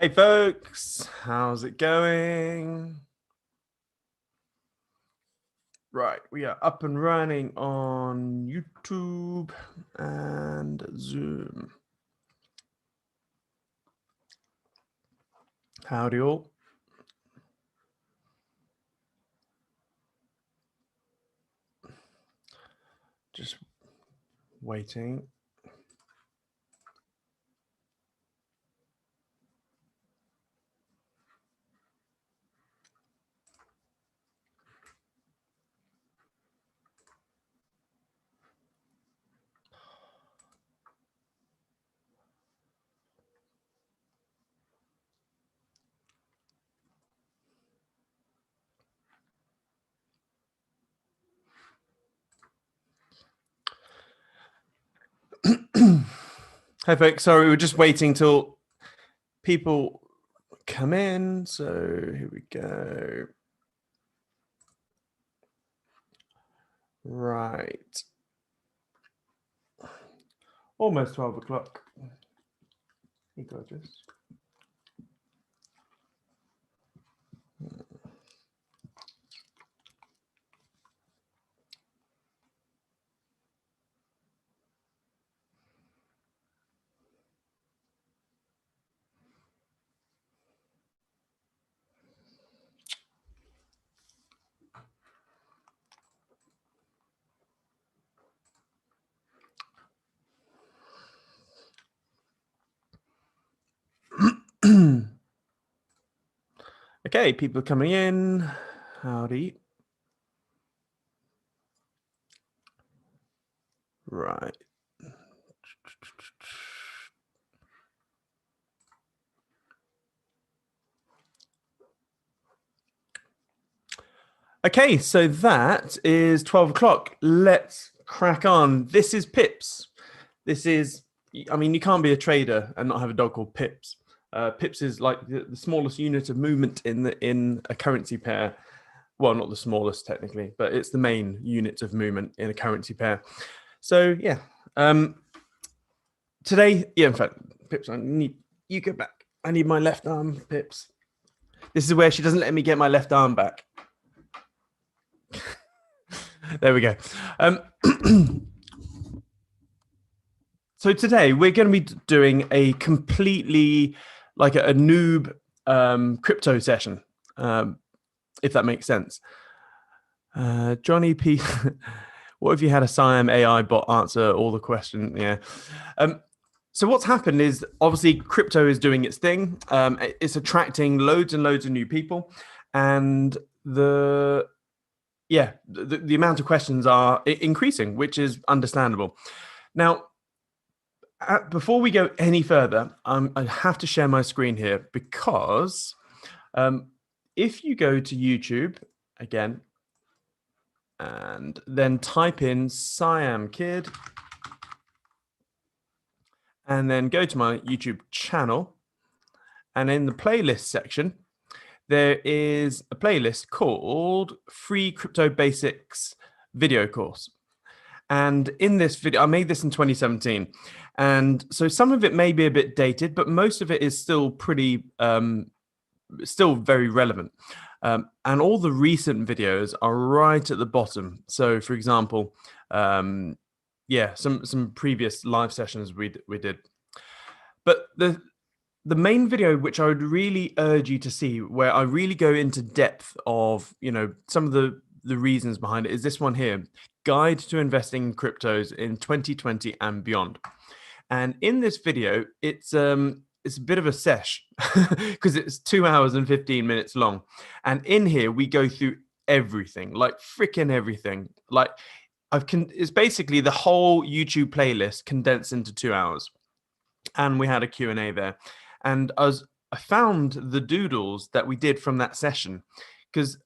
Hey folks, how's it going? Right, we are up and running on YouTube and Zoom. Howdy all. Just waiting. Hey folks, sorry, we were just waiting till people come in. So here we go. Right. Almost 12 o'clock. Hey, gorgeous. Okay, people coming in. Howdy. Right. Okay, so that is 12 o'clock. Let's crack on. This is Pips. This is, I mean, you can't be a trader and not have a dog called Pips. Pips is like the smallest unit of movement in a currency pair. Well, not the smallest technically, but it's the main unit of movement in a currency pair. So yeah, today, yeah, in fact, Pips, I need you go back. I need my left arm, Pips. This is where she doesn't let me get my left arm back. There we go. So today we're going to be doing a completely like a noob crypto session, if that makes sense. Johnny P, what if you had a Siam AI bot answer all the questions? Yeah. So what's happened is obviously crypto is doing its thing. It's attracting loads and loads of new people, and the amount of questions are increasing, which is understandable. Now, before we go any further, I have to share my screen here because if you go to YouTube again and then type in Siam Kid and then go to my YouTube channel, and in the playlist section, there is a playlist called Free Crypto Basics Video Course. And in this video, I made this in 2017. And so some of it may be a bit dated, but most of it is still pretty, still very relevant. And all the recent videos are right at the bottom. So for example, some previous live sessions we did. But the main video, which I would really urge you to see, where I really go into depth of, some of the reasons behind it, is this one here, Guide to Investing in Cryptos in 2020 and Beyond. And in this video, it's a bit of a sesh because it's 2 hours and 15 minutes long. And in here, we go through everything, like freaking everything. Like it's basically the whole YouTube playlist condensed into 2 hours. And we had a Q&A there. And I found the doodles that we did from that session, because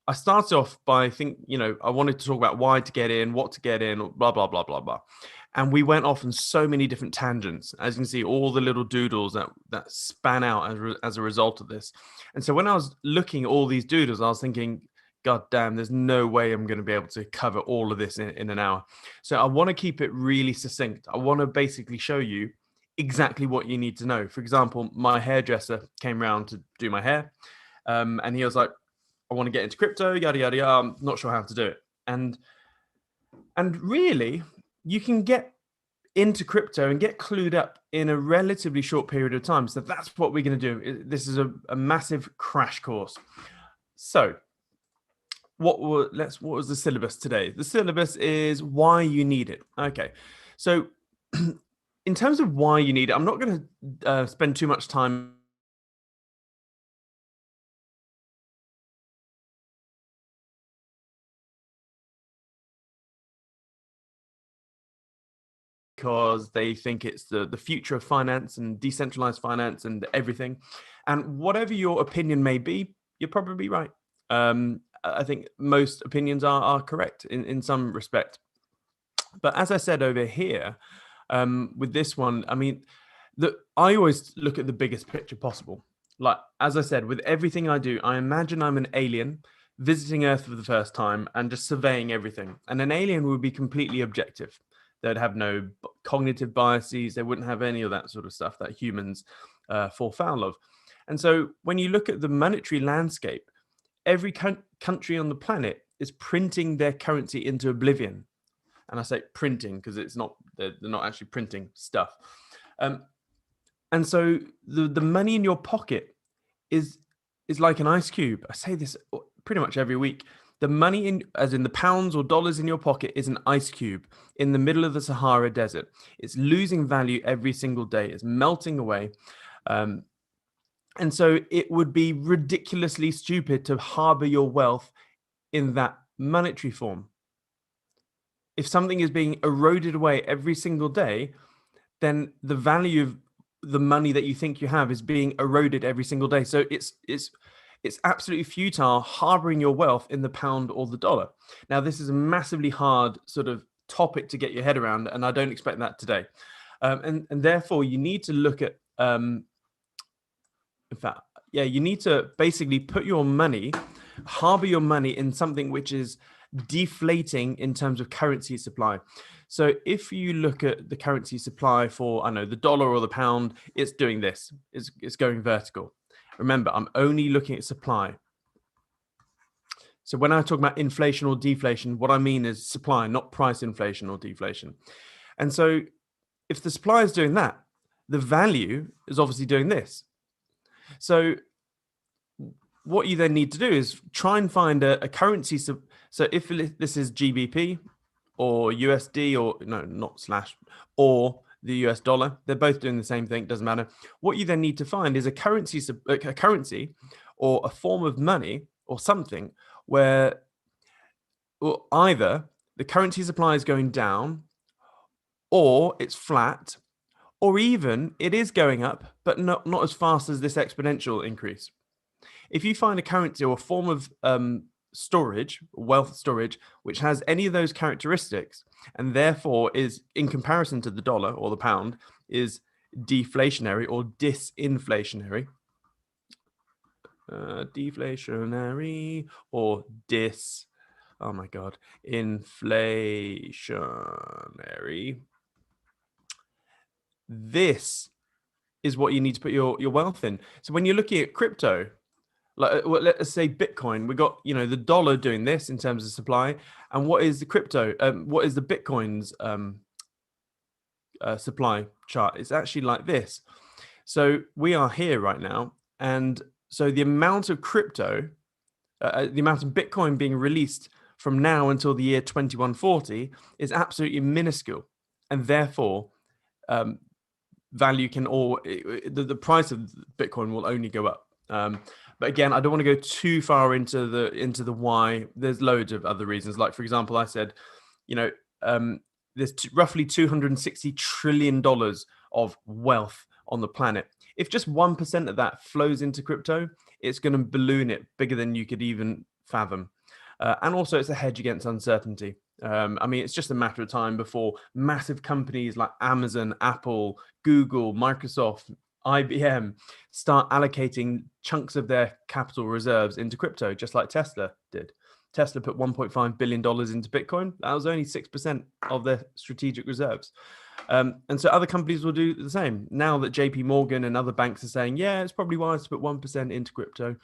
I started off by I wanted to talk about why to get in, what to get in, blah, blah, blah, blah, blah. And we went off on so many different tangents. As you can see, all the little doodles that span out as a result of this. And so when I was looking at all these doodles, I was thinking, God damn, there's no way I'm going to be able to cover all of this in an hour. So I want to keep it really succinct. I want to basically show you exactly what you need to know. For example, my hairdresser came around to do my hair, and he was like, I want to get into crypto, yada yada yada. I'm not sure how to do it. And really, you can get into crypto and get clued up in a relatively short period of time. So that's what we're going to do. This is a massive crash course. So what was the syllabus today? The syllabus is why you need it. Okay. So in terms of why you need it, I'm not going to spend too much time because they think it's the future of finance and decentralized finance and everything. And whatever your opinion may be, you're probably right. I think most opinions are correct in some respect. But as I said over here, with this one, I mean, I always look at the biggest picture possible. Like, as I said, with everything I do, I imagine I'm an alien visiting Earth for the first time and just surveying everything. And an alien would be completely objective. They'd have no cognitive biases. They wouldn't have any of that sort of stuff that humans fall foul of. And so when you look at the monetary landscape, every country on the planet is printing their currency into oblivion. And I say printing because it's not, they're not actually printing stuff. And so the money in your pocket is like an ice cube. I say this pretty much every week. The money in, as in the pounds or dollars in your pocket, is an ice cube in the middle of the Sahara Desert. It's losing value every single day. It's melting away. And so it would be ridiculously stupid to harbor your wealth in that monetary form. If something is being eroded away every single day, then the value of the money that you think you have is being eroded every single day. So it's absolutely futile harboring your wealth in the pound or the dollar. Now, this is a massively hard sort of topic to get your head around, and I don't expect that today. And therefore, you need to look at, in fact, yeah, you need to basically put your money, harbor your money in something which is deflating in terms of currency supply. So if you look at the currency supply for, I know, the dollar or the pound, it's doing this. It's going vertical. Remember, I'm only looking at supply. So when I talk about inflation or deflation, what I mean is supply, not price inflation or deflation. And so if the supply is doing that, the value is obviously doing this. So what you then need to do is try and find a currency. So if this is GBP or USD, or no, not slash, or the US dollar, they're both doing the same thing. Doesn't matter. What you then need to find is a currency or a form of money or something where either the currency supply is going down, or it's flat, or even it is going up, but not as fast as this exponential increase. If you find a currency or a form of storage, wealth storage, which has any of those characteristics, and therefore is, in comparison to the dollar or the pound, is deflationary or disinflationary, deflationary or oh my God, inflationary, this is what you need to put your wealth in. So when you're looking at crypto, like, well, let's say Bitcoin, we got, the dollar doing this in terms of supply. And what is the crypto? What is the Bitcoin's supply chart? It's actually like this. So we are here right now. And so the amount of crypto, the amount of Bitcoin being released from now until the year 2140 is absolutely minuscule. And therefore, value can the price of Bitcoin will only go up. But again, I don't want to go too far into the why. There's loads of other reasons. Like, for example, I said, there's roughly $260 trillion of wealth on the planet. If just 1% of that flows into crypto, it's going to balloon it bigger than you could even fathom. And also, it's a hedge against uncertainty. I mean, it's just a matter of time before massive companies like Amazon, Apple, Google, Microsoft, IBM start allocating chunks of their capital reserves into crypto, just like Tesla did. Tesla put $1.5 billion into Bitcoin. That was only 6% of their strategic reserves. And so other companies will do the same. Now that JP Morgan and other banks are saying, yeah, it's probably wise to put 1% into crypto.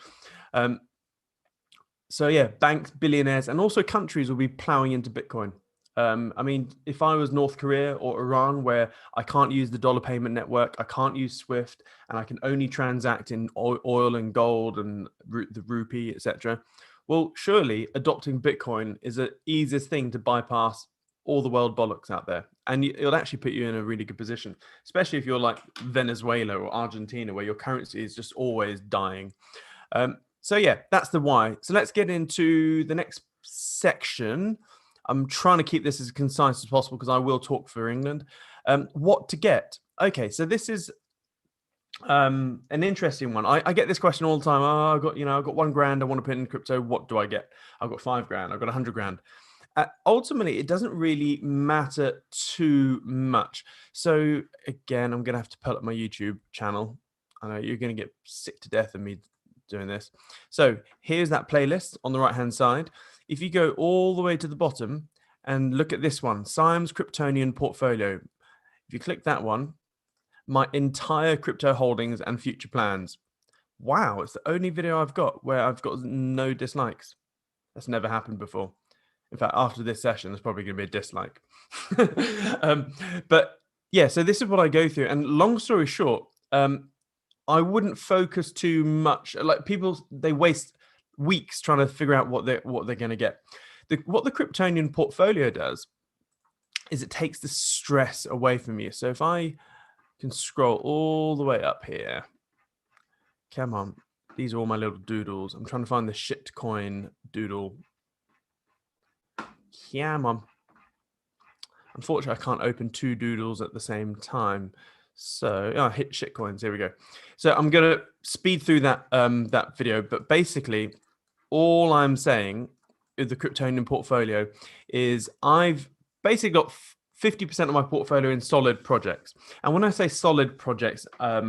So yeah, banks, billionaires, and also countries will be plowing into Bitcoin. I mean, if I was North Korea or Iran, where I can't use the dollar payment network, I can't use SWIFT, and I can only transact in oil and gold and the rupee, etc. Well, surely adopting Bitcoin is the easiest thing to bypass all the world bollocks out there. And it'll actually put you in a really good position, especially if you're like Venezuela or Argentina, where your currency is just always dying. So yeah, that's the why. So let's get into the next section. I'm trying to keep this as concise as possible because I will talk for England. What to get? Okay, so this is an interesting one. I get this question all the time. Oh, I've got $1,000. I want to put in crypto. What do I get? I've got $5,000. I've got $100,000. Ultimately, it doesn't really matter too much. So again, I'm going to have to pull up my YouTube channel. I know you're going to get sick to death of me doing this. So here's that playlist on the right hand side. If you go all the way to the bottom and look at this one, Simon's Kryptonian portfolio. If you click that one, my entire crypto holdings and future plans. Wow, it's the only video I've got where I've got no dislikes. That's never happened before. In fact, after this session, there's probably going to be a dislike. But yeah, so this is what I go through. And long story short, I wouldn't focus too much. Like people, they waste weeks trying to figure out what they're going to get. What the Kryptonian portfolio does is it takes the stress away from you. So if I can scroll all the way up here, come on, these are all my little doodles. I'm trying to find the shitcoin doodle. Yeah, mom. Unfortunately, I can't open two doodles at the same time. So hit shitcoins. Here we go. So I'm gonna speed through that that video, but basically, all I'm saying with the Kryptonian portfolio is I've basically got 50% of my portfolio in solid projects. And when I say solid projects, I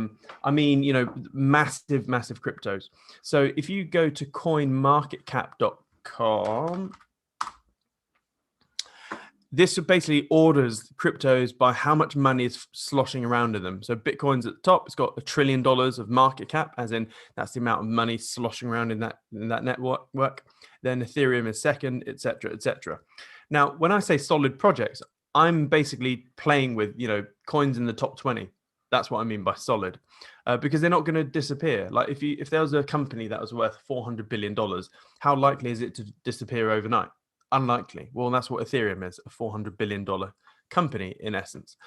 mean, massive cryptos. So if you go to coinmarketcap.com, this basically orders cryptos by how much money is sloshing around in them. So Bitcoin's at the top. It's got $1 trillion of market cap, as in that's the amount of money sloshing around in that network. Then Ethereum is second, etc., etc. Now, when I say solid projects, I'm basically playing with coins in the top 20. That's what I mean by solid, because they're not going to disappear. Like if there was a company that was worth $400 billion, how likely is it to disappear overnight? Unlikely. Well, that's what Ethereum is, a $400 billion company in essence.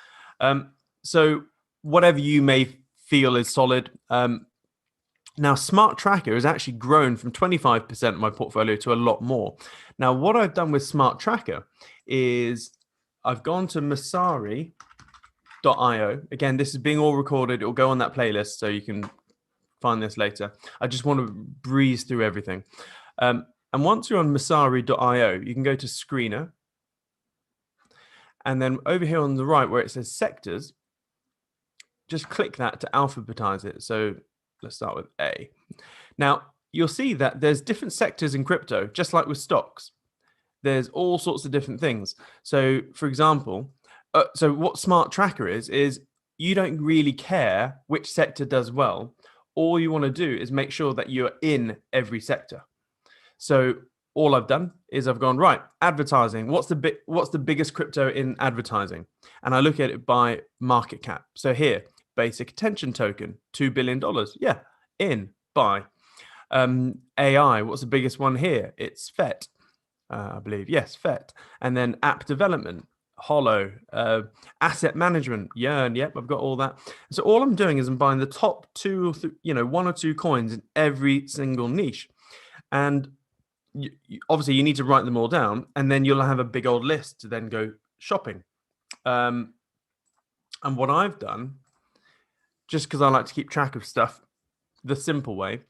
So whatever you may feel is solid. Now, Smart Tracker has actually grown from 25% of my portfolio to a lot more. Now, what I've done with Smart Tracker is I've gone to Masari.io. Again, this is being all recorded. It will go on that playlist, so you can find this later. I just want to breeze through everything. And once you're on Masari.io, you can go to Screener. And then over here on the right where it says sectors, just click that to alphabetize it. So let's start with A. Now, you'll see that there's different sectors in crypto, just like with stocks. There's all sorts of different things. So for example, so what Smart Tracker is you don't really care which sector does well. All you want to do is make sure that you're in every sector. So all I've done is I've gone, right, advertising. What's the biggest crypto in advertising? And I look at it by market cap. So here, basic attention token, $2 billion. Yeah, in, buy. AI, what's the biggest one here? It's FET, I believe. Yes, FET. And then app development, Hollow, asset management, Yearn. Yep, I've got all that. So all I'm doing is I'm buying the top one or two coins in every single niche. And obviously you need to write them all down, and then you'll have a big old list to then go shopping. And what I've done, just because I like to keep track of stuff the simple way,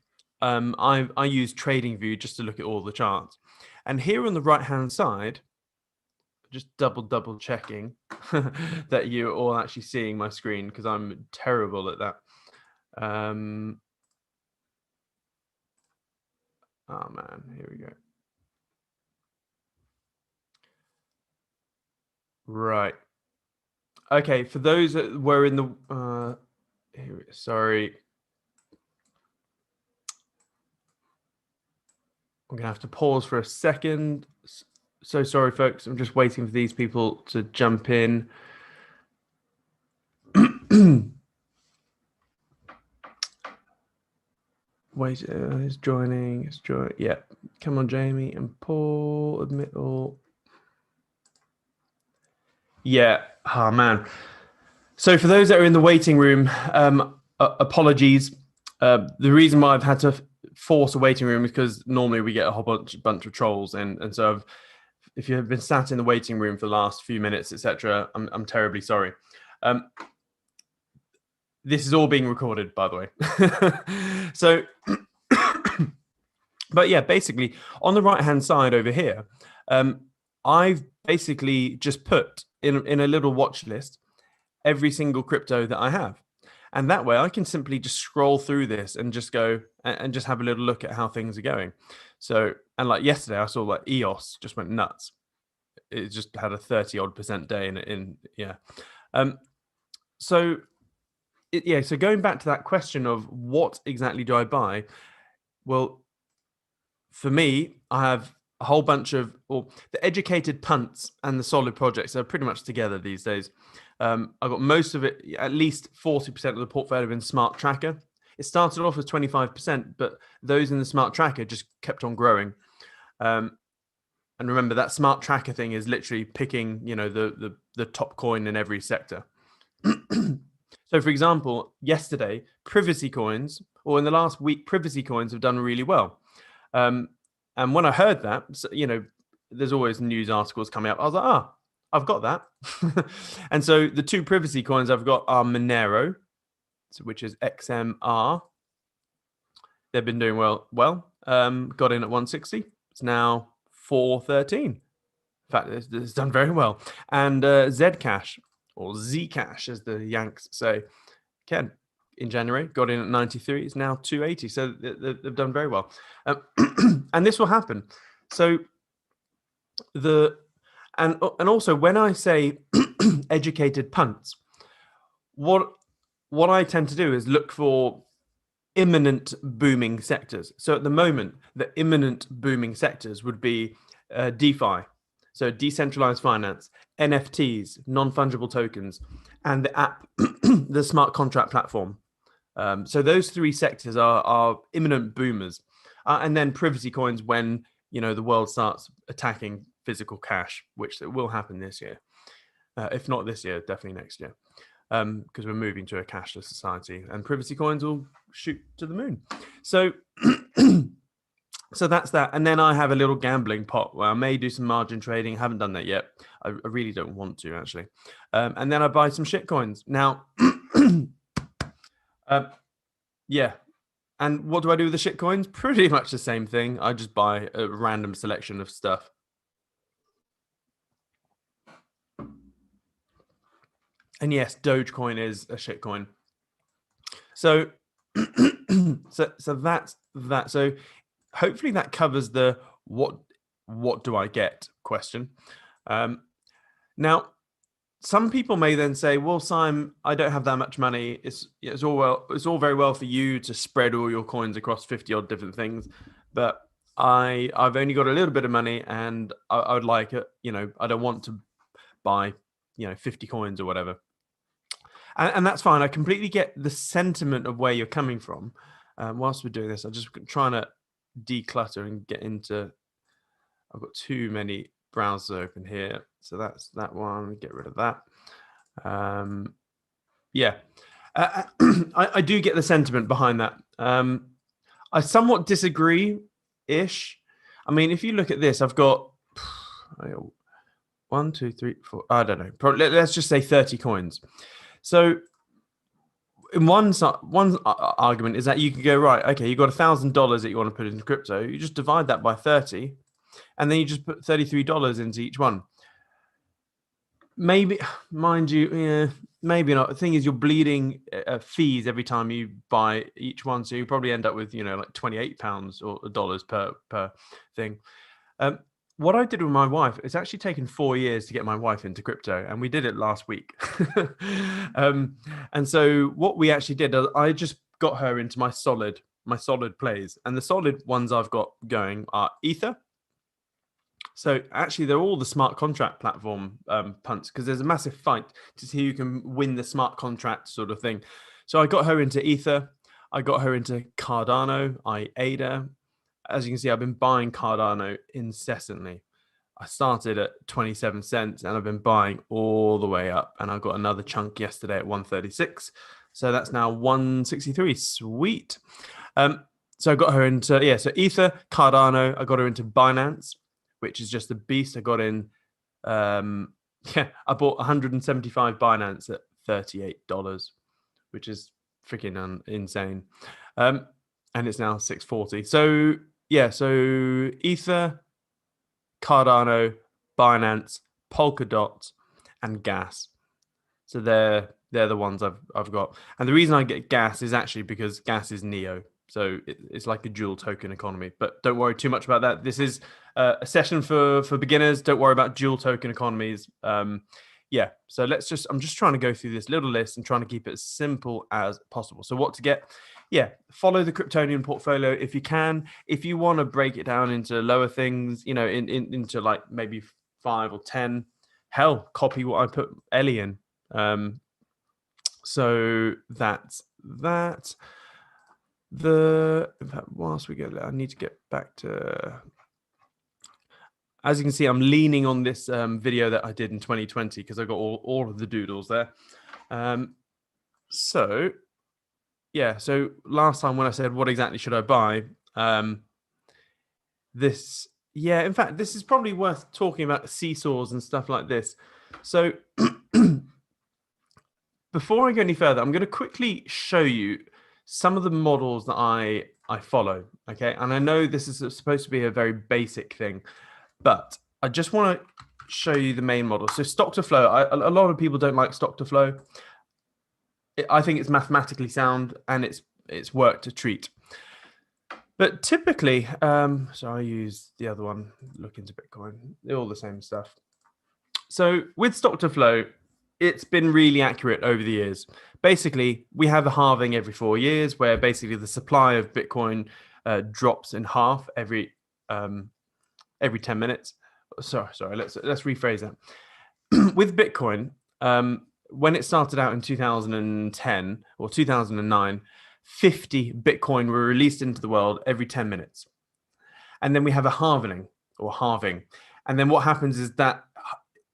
I use TradingView just to look at all the charts. And here on the right hand side, just double checking that you're all actually seeing my screen, because I'm terrible at that. Oh man, here we go. Right. Okay, for those that were in the sorry, I'm gonna have to pause for a second. So sorry, folks. I'm just waiting for these people to jump in. Wait, he's joining. He's joining. Yeah, come on, Jamie and Paul. Admit all. Yeah. Oh man. So for those that are in the waiting room, apologies. The reason why I've had to force a waiting room is because normally we get a whole bunch of trolls, and so if you have been sat in the waiting room for the last few minutes, etc., I'm terribly sorry. This is all being recorded, by the way. So, but yeah, basically on the right hand side over here, I've basically just put in a little watch list every single crypto that I have. And that way I can simply just scroll through this and just go and just have a little look at how things are going. So, and like yesterday, I saw like EOS just went nuts. It just had a 30 odd % day yeah. So, so going back to that question of what exactly do I buy? Well, for me, I have a whole bunch of, or the educated punts and the solid projects are pretty much together these days. I've got most of it, at least 40% of the portfolio in Smart Tracker. It started off as 25%, but those in the Smart Tracker just kept on growing. And remember, that Smart Tracker thing is literally picking, the top coin in every sector. So, for example, yesterday, privacy coins, or in the last week, privacy coins have done really well. And when I heard that, there's always news articles coming up. I was like, I've got that. And so the two privacy coins I've got are Monero, which is XMR. They've been doing well. Got in at 160. It's now 413. In fact, it's done very well. And Zcash, or Zcash, as the Yanks say, Ken, in January, got in at 93. It's now 280. So they've done very well. And this will happen. So and also when I say educated punts, what I tend to do is look for imminent booming sectors. So at the moment, the imminent booming sectors would be DeFi, so decentralized finance, NFTs, non-fungible tokens, and the app, the smart contract platform. So those three sectors are imminent boomers. And then privacy coins when, the world starts attacking physical cash, which will happen this year. If not this year, definitely next year. Because we're moving to a cashless society and privacy coins will shoot to the moon. So so that's that. And then I have a little gambling pot where I may do some margin trading. I haven't done that yet. I really don't want to, actually. And then I buy some shit coins. Now, yeah. And what do I do with the shit coins? Pretty much the same thing. I just buy a random selection of stuff. And yes, Dogecoin is a shit coin. So, so that's that. So hopefully that covers the what do I get question. Now, some people may then say, well, Simon, I don't have that much money. It's all very well for you to spread all your coins across 50 odd different things, but I've only got a little bit of money and I would like it, I don't want to buy 50 coins or whatever. And that's fine. I completely get the sentiment of where you're coming from. Whilst we're doing this, I'm just trying to declutter and get into. I've got too many browsers open here, so that's that one. Get rid of that. Yeah, I do get the sentiment behind that. I somewhat disagree-ish. I mean, if you look at this, I've got 1, 2, 3, 4. I don't know. Probably, let's just say 30 coins. So in one argument is that you can go, right, okay, you've got $1,000 that you want to put into crypto. You just divide that by 30, and then you just put $33 into each one. Maybe, mind you, yeah, maybe not. The thing is, you're bleeding fees every time you buy each one, so you probably end up with like £28 or dollars per thing. what I did with my wife, it's actually taken 4 years to get my wife into crypto, and we did it last week. And so what we actually did, I just got her into my solid plays, and the solid ones I've got going are Ether. So actually, they're all the smart contract platform punts, because there's a massive fight to see who can win the smart contract sort of thing. So I got her into Ether. I got her into Cardano, ADA. As you can see, I've been buying Cardano incessantly. I started at 27 cents and I've been buying all the way up. And I got another chunk yesterday at 136. So that's now 163. Sweet. So I got her into, so Ether, Cardano. I got her into Binance, which is just a beast. I got in, I bought 175 Binance at $38, which is freaking insane. And it's now 640. So so Ether, Cardano, Binance, Polkadot, and Gas. So they're the ones I've got. And the reason I get Gas is actually because Gas is Neo. So it's like a dual token economy. But don't worry too much about that. This is a session for beginners. Don't worry about dual token economies. So I'm just trying to go through this little list and trying to keep it as simple as possible. So what to get? Follow the Kryptonian portfolio if you can. If you want to break it down into lower things, into like maybe 5 or 10, hell, copy what I put Ellie in. So that's that. In fact, whilst we get there, I need to get back to. As you can see, I'm leaning on this video that I did in 2020 because I got all of the doodles there. So last time when I said what exactly should I buy, in fact, this is probably worth talking about seesaws and stuff like this. So before I go any further, I'm going to quickly show you some of the models that I follow. Okay, and I know this is supposed to be a very basic thing, but I just want to show you the main model. So stock to flow. A lot of people don't like stock to flow. I think it's mathematically sound and it's worked a treat. But typically, so I use the other one, look into Bitcoin. They're all the same stuff. So with stock to flow, it's been really accurate over the years. Basically, we have a halving every 4 years, where basically the supply of Bitcoin drops in half every 10 minutes. Sorry. Let's rephrase that. With Bitcoin, when it started out in 2010 or 2009, 50 Bitcoin were released into the world every 10 minutes. And then we have a halving. And then what happens is that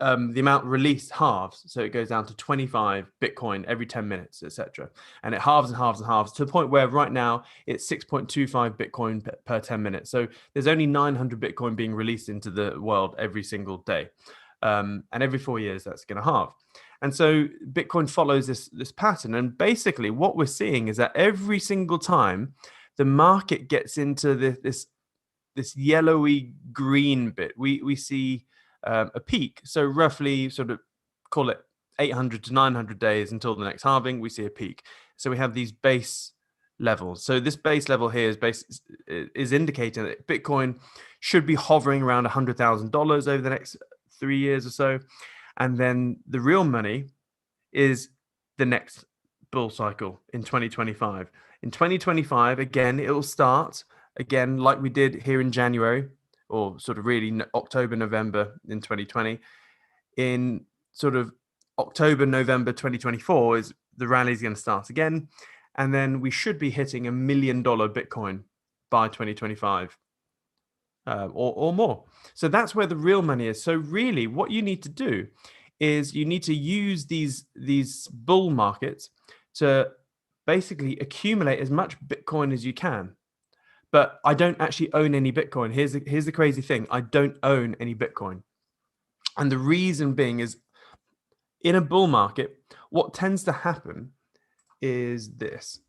the amount released halves. So it goes down to 25 Bitcoin every 10 minutes, etc. And it halves and halves and halves to the point where right now it's 6.25 Bitcoin per 10 minutes. So there's only 900 Bitcoin being released into the world every single day. And every 4 years, that's going to halve. And so Bitcoin follows this pattern. And basically what we're seeing is that every single time the market gets into this yellowy green bit, we see a peak. So roughly sort of call it 800 to 900 days until the next halving, we see a peak. So we have these base levels. So this base level here is indicating that Bitcoin should be hovering around $100,000 over the next 3 years or so. And then the real money is the next bull cycle in 2025. In 2025, again, it will start again like we did here in January, or sort of really October, November in 2020. In sort of October, November 2024 is the rally is going to start again. And then we should be hitting $1 million Bitcoin by 2025 or more. So that's where the real money is. So really what you need to do is you need to use these bull markets to basically accumulate as much Bitcoin as you can. But I don't actually own any Bitcoin. Here's the crazy thing. I don't own any Bitcoin. And the reason being is in a bull market, what tends to happen is this.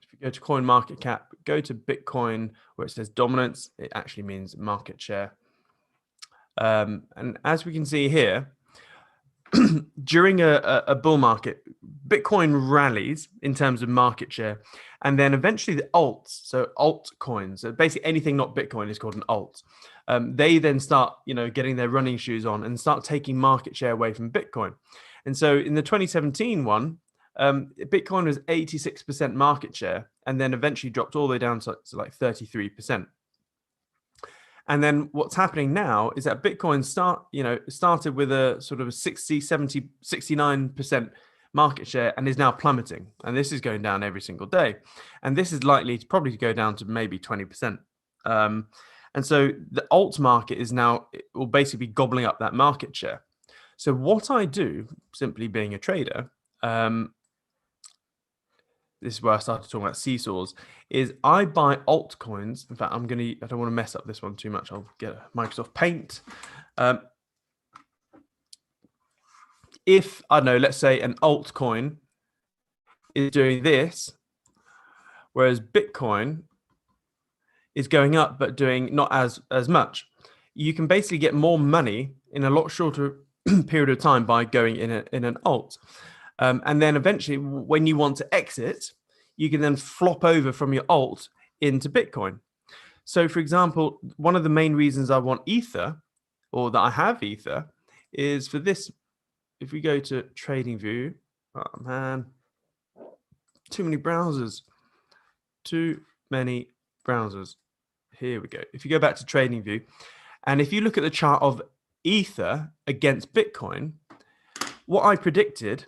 If you go to coin market cap, go to Bitcoin where it says dominance, it actually means market share. And as we can see here, during a bull market, Bitcoin rallies in terms of market share, and then eventually the alts, so altcoins, so basically anything not Bitcoin is called an alt. They then start, getting their running shoes on and start taking market share away from Bitcoin. And so in the 2017 one, Bitcoin was 86% market share, and then eventually dropped all the way down to like 33%. And then what's happening now is that Bitcoin started with a sort of a 60, 70, 69% market share and is now plummeting. And this is going down every single day. And this is likely to probably go down to maybe 20%. And so the alt market will basically be gobbling up that market share. So what I do, simply being a trader, this is where I started talking about seesaws, is I buy altcoins. In fact, I don't want to mess up this one too much. I'll get a Microsoft Paint. If, I don't know, let's say an altcoin is doing this, whereas Bitcoin is going up, but doing not as much, you can basically get more money in a lot shorter period of time by going in an alt. And then eventually, when you want to exit, you can then flop over from your alt into Bitcoin. So, for example, one of the main reasons I want Ether, or that I have Ether, is for this. If we go to Trading View, oh man, too many browsers. Here we go. If you go back to Trading View, and if you look at the chart of Ether against Bitcoin, what I predicted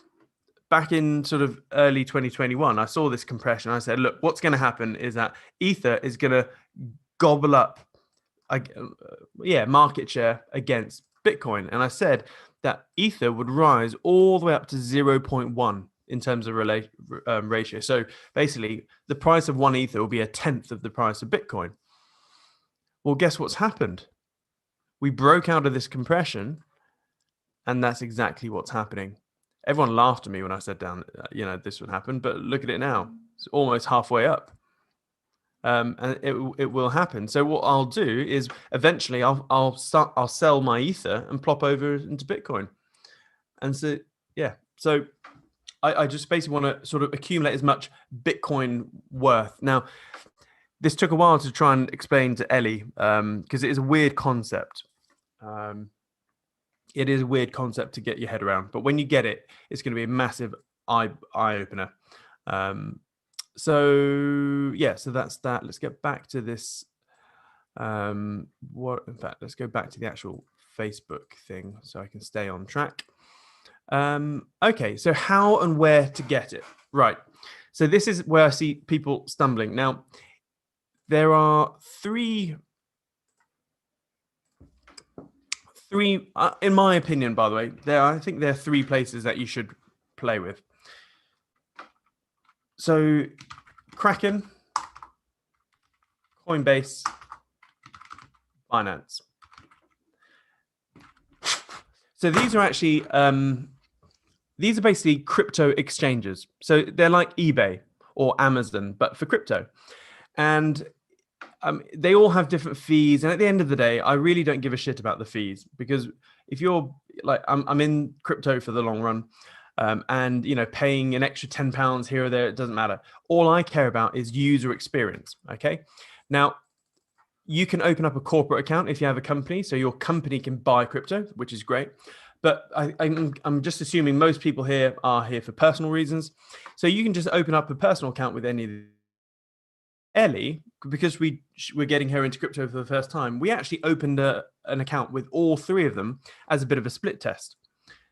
back in sort of early 2021, I saw this compression. I said, look, what's going to happen is that Ether is going to gobble up market share against Bitcoin. And I said that Ether would rise all the way up to 0.1 in terms of ratio. So basically, the price of one Ether will be 1/10 of the price of Bitcoin. Well, guess what's happened? We broke out of this compression, and that's exactly what's happening. Everyone laughed at me when I said this would happen, but look at it now. It's almost halfway up. And it will happen. So what I'll do is eventually I'll sell my Ether and plop over into Bitcoin. And so, yeah. So I just basically want to sort of accumulate as much Bitcoin worth. Now, this took a while to try and explain to Ellie, because it is a weird concept. It is a weird concept to get your head around, but when you get it, it's going to be a massive eye opener. So that's that. Let's get back to this. In fact, let's go back to the actual Facebook thing so I can stay on track. Okay, so how and where to get it? Right. So this is where I see people stumbling. Now, there are three, in my opinion, by the way, I think there are three places that you should play with. So Kraken, Coinbase, Binance. So these are actually, these are basically crypto exchanges. So they're like eBay or Amazon, but for crypto. And they all have different fees. And at the end of the day, I really don't give a shit about the fees, because if you're like, I'm in crypto for the long run, and paying an extra £10 here or there, it doesn't matter. All I care about is user experience. Okay. Now, you can open up a corporate account if you have a company, so your company can buy crypto, which is great. But I'm just assuming most people here are here for personal reasons, so you can just open up a personal account with any of the. Ellie, because we're getting her into crypto for the first time, we actually opened an account with all three of them as a bit of a split test.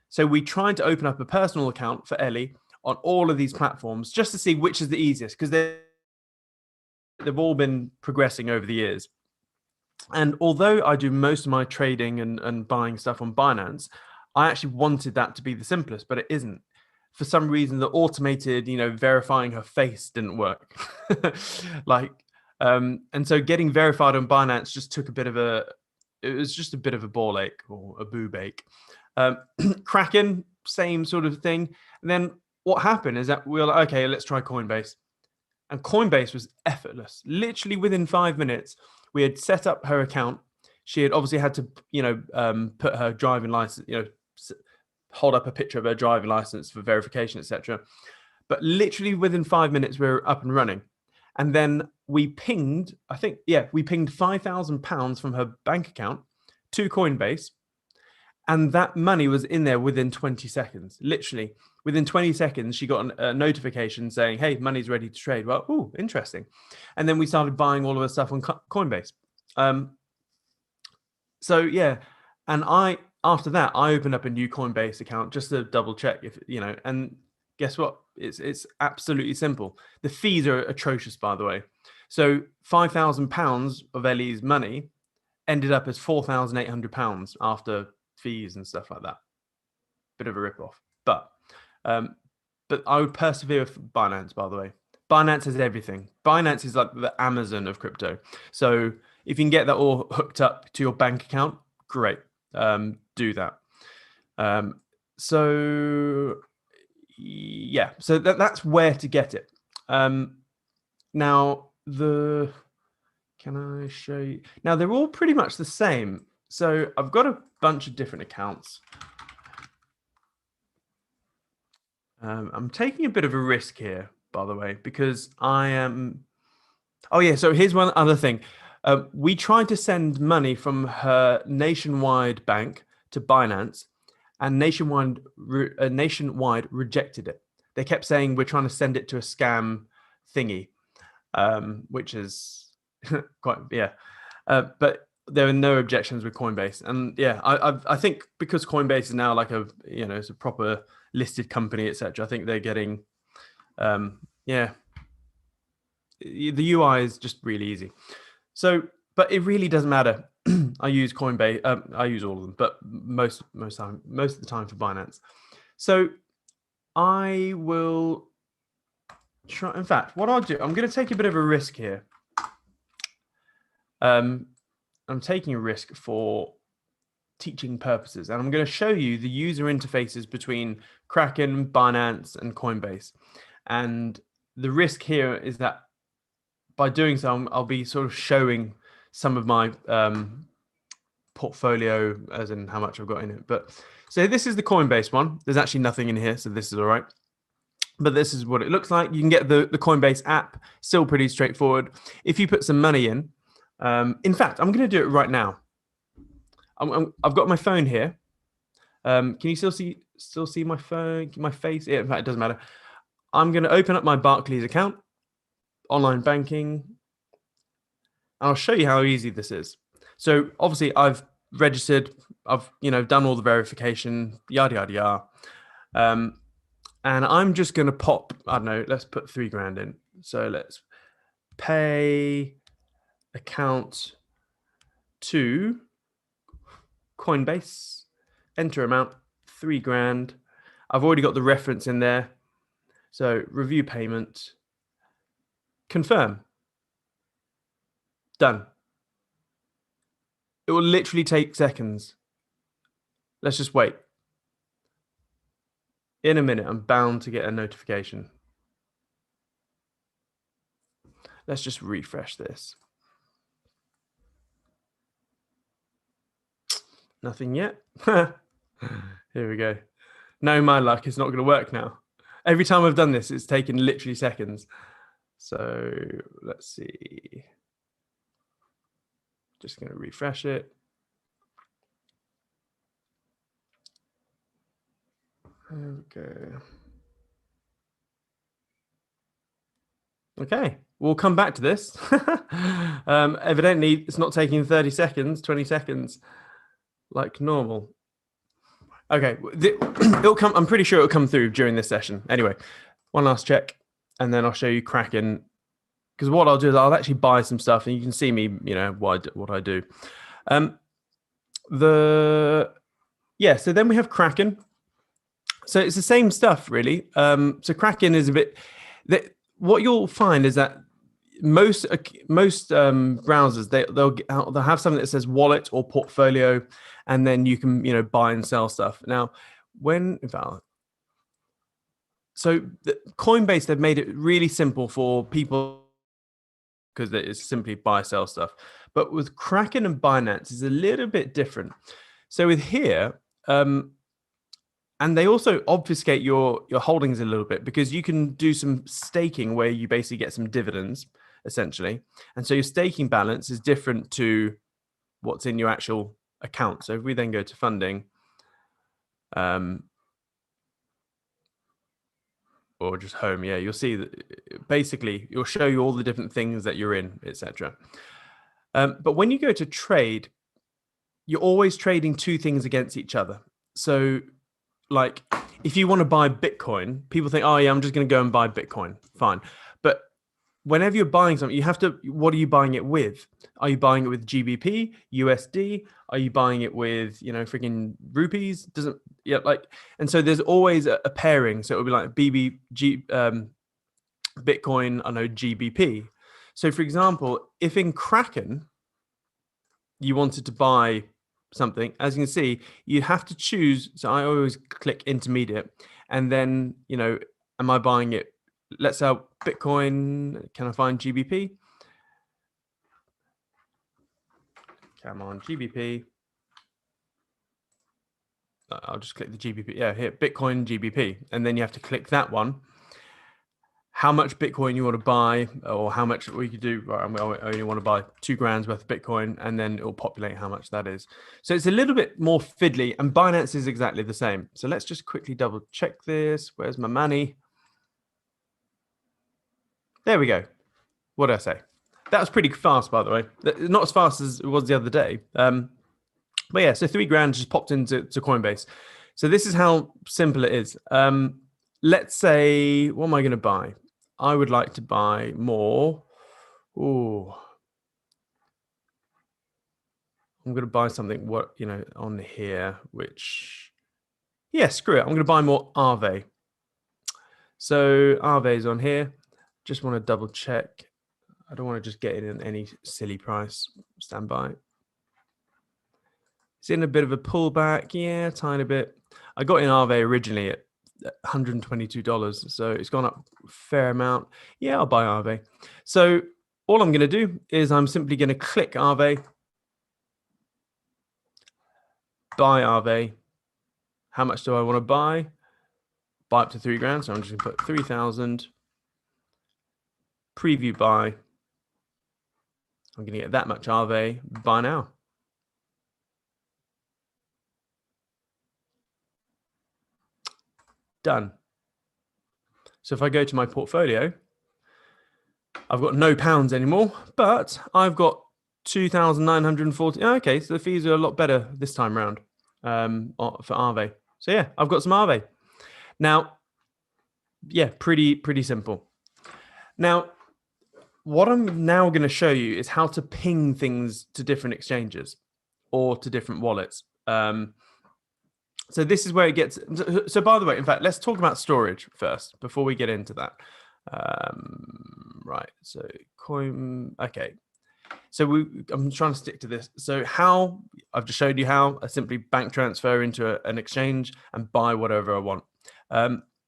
So we tried to open up a personal account for Ellie on all of these platforms just to see which is the easiest, because they've all been progressing over the years. And although I do most of my trading and buying stuff on Binance, I actually wanted that to be the simplest, but it isn't. For some reason, the automated, verifying her face didn't work. And so getting verified on Binance just took it was just a bit of a ball ache or a boob ache. Kraken, same sort of thing. And then what happened is that we were like, okay, let's try Coinbase. And Coinbase was effortless. Literally within 5 minutes, we had set up her account. She had obviously had to, put her driving license, hold up a picture of her driving license for verification, etc. But literally within 5 minutes, we were up and running. And then we pinged, we pinged £5,000 from her bank account to Coinbase. And that money was in there within 20 seconds. Literally, within 20 seconds, she got a notification saying, hey, money's ready to trade. Well, oh, interesting. And then we started buying all of her stuff on Coinbase. So, yeah. And after that, I opened up a new Coinbase account just to double check if, and guess what? It's absolutely simple. The fees are atrocious, by the way. So £5,000 of Ellie's money ended up as £4,800 after fees and stuff like that. Bit of a rip-off. But I would persevere with Binance, by the way. Binance has everything. Binance is like the Amazon of crypto. So if you can get that all hooked up to your bank account, great. Do that. So that's where to get it. Now can I show you? Now they're all pretty much the same. So I've got a bunch of different accounts. I'm taking a bit of a risk here, by the way, because I am. Oh yeah. So here's one other thing. We tried to send money from her Nationwide bank to Binance, and Nationwide rejected it. They kept saying we're trying to send it to a scam thingy, which is quite but there are no objections with Coinbase, and I think because Coinbase is now like it's a proper listed company, etc. I think they're getting the UI is just really easy. So, but it really doesn't matter. I use Coinbase. I use all of them, but most of the time for Binance. So I will try. In fact, what I'll do, I'm going to take a bit of a risk here. I'm taking a risk for teaching purposes, and I'm going to show you the user interfaces between Kraken, Binance, and Coinbase. And the risk here is that by doing so, I'll be sort of showing some of my portfolio, as in how much I've got in it. But so this is the Coinbase one. There's actually nothing in here, so this is all right. But this is what it looks like. You can get the Coinbase app, still pretty straightforward. If you put some money in fact, I'm going to do it right now. I've got my phone here. Can you still see my phone, my face? Yeah, in fact, it doesn't matter. I'm going to open up my Barclays account, online banking, and I'll show you how easy this is. So obviously I've registered, I've done all the verification, yada yada yada, and I'm just going to pop, I don't know, let's put $3,000 in. So let's pay account to Coinbase, enter amount $3,000. I've already got the reference in there. So review payment, confirm, done. It will literally take seconds. Let's just wait. In a minute, I'm bound to get a notification. Let's just refresh this. Nothing yet. Here we go. No, my luck, it's not going to work now. Every time I've done this, it's taken literally seconds. So let's see. Just going to refresh it. There we go. Okay, we'll come back to this. Evidently, it's not taking 30 seconds, 20 seconds like normal. Okay, it'll come. I'm pretty sure it'll come through during this session. Anyway, one last check, and then I'll show you Kraken. Because what I'll do is I'll actually buy some stuff, and you can see me, what I do. So then we have Kraken. So it's the same stuff, really. So Kraken is a bit. What you'll find is that most browsers they'll have something that says wallet or portfolio, and then you can buy and sell stuff. Now, Coinbase, they've made it really simple for people because it's simply buy sell stuff. But with Kraken and Binance, it's a little bit different. So with here, And they also obfuscate your holdings a little bit, because you can do some staking where you basically get some dividends, essentially. And so your staking balance is different to what's in your actual account. So if we then go to funding, or just home, yeah, you'll see that basically it'll show you all the different things that you're in, etc. But when you go to trade, you're always trading two things against each other. So like if you want to buy Bitcoin, people think, oh yeah, I'm just going to go and buy Bitcoin. Fine. But whenever you're buying something, you have to, what are you buying it with? Are you buying it with GBP, USD? Are you buying it with, freaking rupees? Doesn't, yeah, like, and so there's always a pairing. So it would be like Bitcoin, I know GBP. So for example, if in Kraken, you wanted to buy something, as you can see, you have to choose. So I always click intermediate, and then, am I buying it? Let's say Bitcoin, can I find GBP? Come on, GBP. I'll just click the GBP. Yeah, here, Bitcoin, GBP. And then you have to click that one. How much Bitcoin you want to buy, or how much we could do. I only want to buy 2 grand's worth of Bitcoin, and then it will populate how much that is. So it's a little bit more fiddly, and Binance is exactly the same. So let's just quickly double check this. Where's my money? There we go. What did I say? That was pretty fast, by the way. Not as fast as it was the other day. But yeah, so 3 grand just popped into Coinbase. So this is how simple it is. Let's say, what am I going to buy? I would like to buy more. Oh, I'm going to buy something, on here, which, yeah, screw it. I'm going to buy more Aave. So Aave is on here. Just want to double check. I don't want to just get in any silly price. Stand by. It's in a bit of a pullback. Yeah, tiny bit. I got in Aave originally at $122. So it's gone up a fair amount. Yeah, I'll buy Aave. So all I'm going to do is I'm simply going to click Aave, buy Aave. How much do I want to buy? Buy up to 3 grand. So I'm just going to put 3,000. Preview buy. I'm going to get that much Aave. Buy now. Done. So if I go to my portfolio, I've got no pounds anymore, but I've got 2,940. Okay, so the fees are a lot better this time around for Aave. So yeah, I've got some Aave. Now, yeah, pretty simple. Now, what I'm now going to show you is how to ping things to different exchanges or to different wallets. So this is where it gets. So by the way, in fact, let's talk about storage first before we get into that. Right. So coin. Okay. So I'm trying to stick to this. So how I've just showed you how I simply bank transfer into an exchange and buy whatever I want.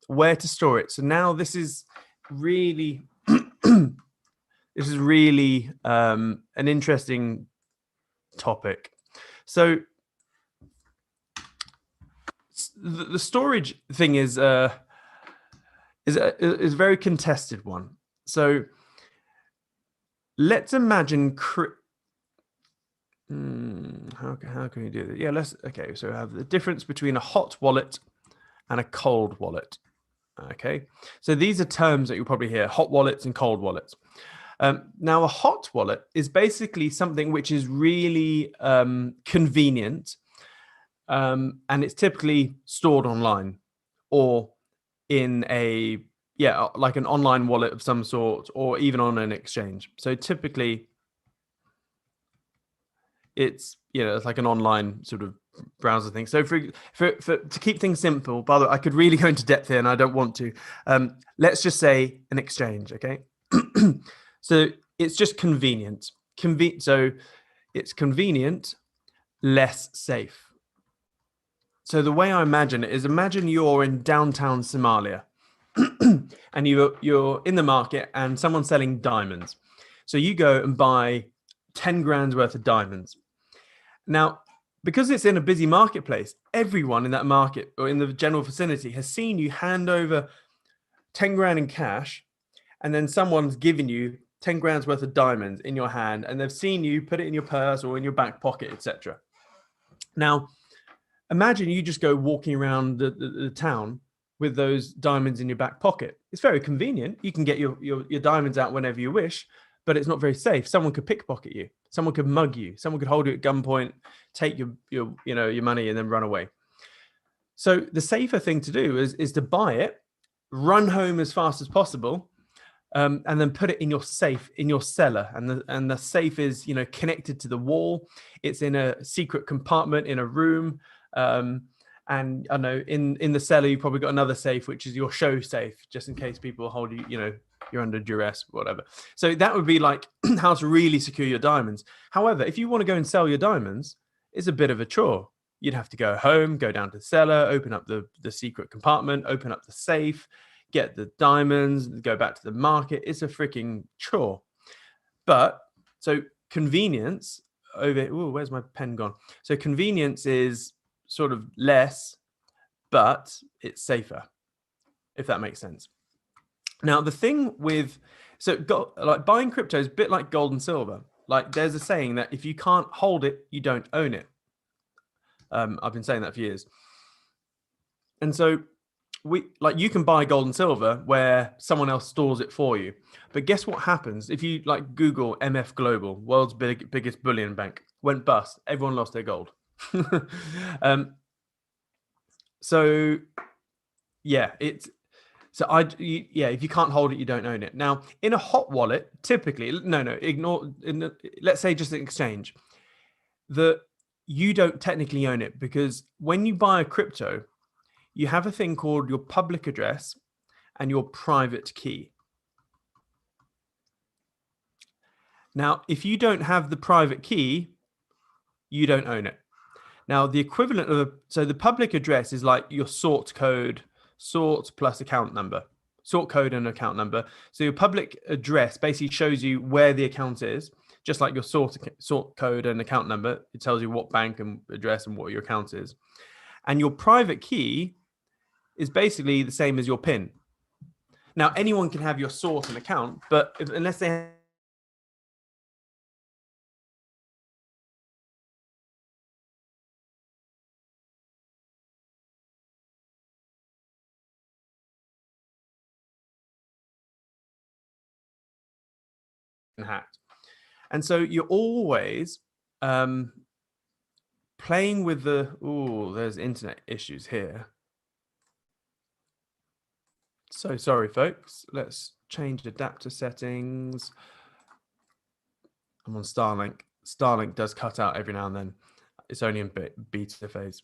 Where to store it. So now this is really an interesting topic. So the storage thing is a very contested one. So let's imagine how can you do that? Yeah, okay. So we have the difference between a hot wallet and a cold wallet. Okay, so these are terms that you'll probably hear: hot wallets and cold wallets. Now, a hot wallet is basically something which is really convenient. And it's typically stored online or in like an online wallet of some sort, or even on an exchange. So typically it's, it's like an online sort of browser thing. So for to keep things simple, by the way, I could really go into depth here and I don't want to. Let's just say an exchange, okay? So it's just convenient. So it's convenient, less safe. So the way I imagine it is, imagine you're in downtown Somalia and you're in the market and someone's selling diamonds. So you go and buy 10 grand's worth of diamonds. Now, because it's in a busy marketplace, everyone in that market or in the general vicinity has seen you hand over 10 grand in cash, and then someone's given you 10 grand's worth of diamonds in your hand, and they've seen you put it in your purse or in your back pocket, etc. Now, imagine you just go walking around the town with those diamonds in your back pocket. It's very convenient. You can get your diamonds out whenever you wish, but it's not very safe. Someone could pickpocket you. Someone could mug you. Someone could hold you at gunpoint, take your money, and then run away. So the safer thing to do is to buy it, run home as fast as possible, and then put it in your safe, in your cellar. And the safe is, connected to the wall. It's in a secret compartment in a room. And I know in the cellar, you probably got another safe, which is your show safe, just in case people hold you, you're under duress, whatever. So that would be like how to really secure your diamonds. However, if you want to go and sell your diamonds, it's a bit of a chore. You'd have to go home, go down to the cellar, open up the secret compartment, open up the safe, get the diamonds, go back to the market. It's a freaking chore. But so convenience where's my pen gone? So convenience is sort of less, but it's safer, if that makes sense. Now, the thing with, like buying crypto is a bit like gold and silver. Like there's a saying that if you can't hold it, you don't own it. I've been saying that for years. And so you can buy gold and silver where someone else stores it for you. But guess what happens if you like Google MF Global, world's biggest bullion bank, went bust. Everyone lost their gold. So yeah, if you can't hold it, you don't own it. Now, in a hot wallet, typically, let's say just an exchange, you don't technically own it, because when you buy a crypto, you have a thing called your public address and your private key. Now, if you don't have the private key, you don't own it. Now, the equivalent of the public address is like your sort plus account number, sort code and account number. So your public address basically shows you where the account is, just like your sort code and account number. It tells you what bank and address and what your account is. And your private key is basically the same as your PIN. Now, anyone can have your sort and account, but unless they have hacked. And so you're always playing with there's internet issues here. So sorry, folks. Let's change adapter settings. I'm on Starlink. Starlink does cut out every now and then. It's only in beta phase.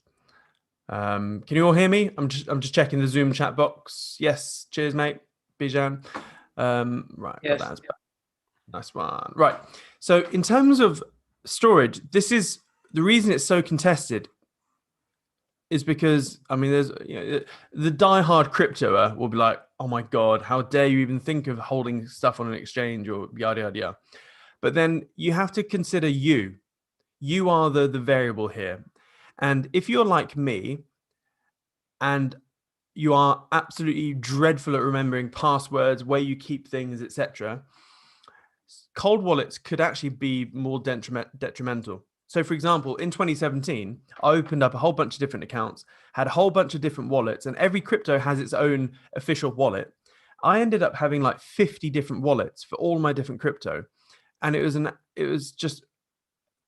Can you all hear me? I'm just checking the Zoom chat box. Yes. Cheers, mate. Bijan. Right. Yes. Nice one. Right. So in terms of storage, this is the reason it's so contested, is because, I mean, there's the diehard cryptoer will be like, oh my God, how dare you even think of holding stuff on an exchange or yada, yada, yada. But then you have to consider you are the variable here. And if you're like me and you are absolutely dreadful at remembering passwords, where you keep things, etc., cold wallets could actually be more detrimental. So for example, in 2017, I opened up a whole bunch of different accounts, had a whole bunch of different wallets, and every crypto has its own official wallet. I ended up having like 50 different wallets for all my different crypto. And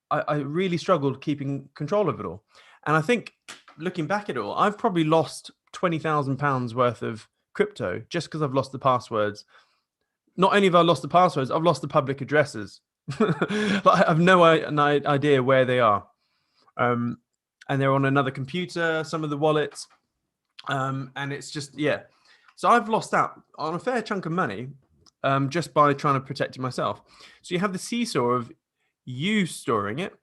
I really struggled keeping control of it all. And I think looking back at it all, I've probably lost £20,000 worth of crypto just because I've lost the passwords. Not only have I lost the passwords, I've lost the public addresses. I have no idea where they are. And they're on another computer, some of the wallets. And it's just, yeah. So I've lost out on a fair chunk of money just by trying to protect it myself. So you have the seesaw of you storing it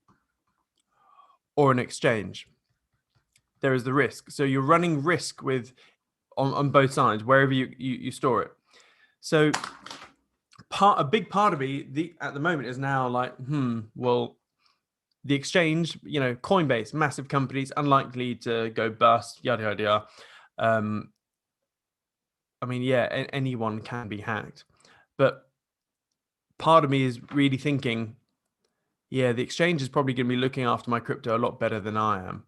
or an exchange. There is the risk. So you're running risk on both sides, wherever you store it. So a big part of me at the moment is now like, well, the exchange, you know, Coinbase, massive companies, unlikely to go bust, yada, yada, yada. I mean, yeah, anyone can be hacked. But part of me is really thinking, yeah, the exchange is probably going to be looking after my crypto a lot better than I am.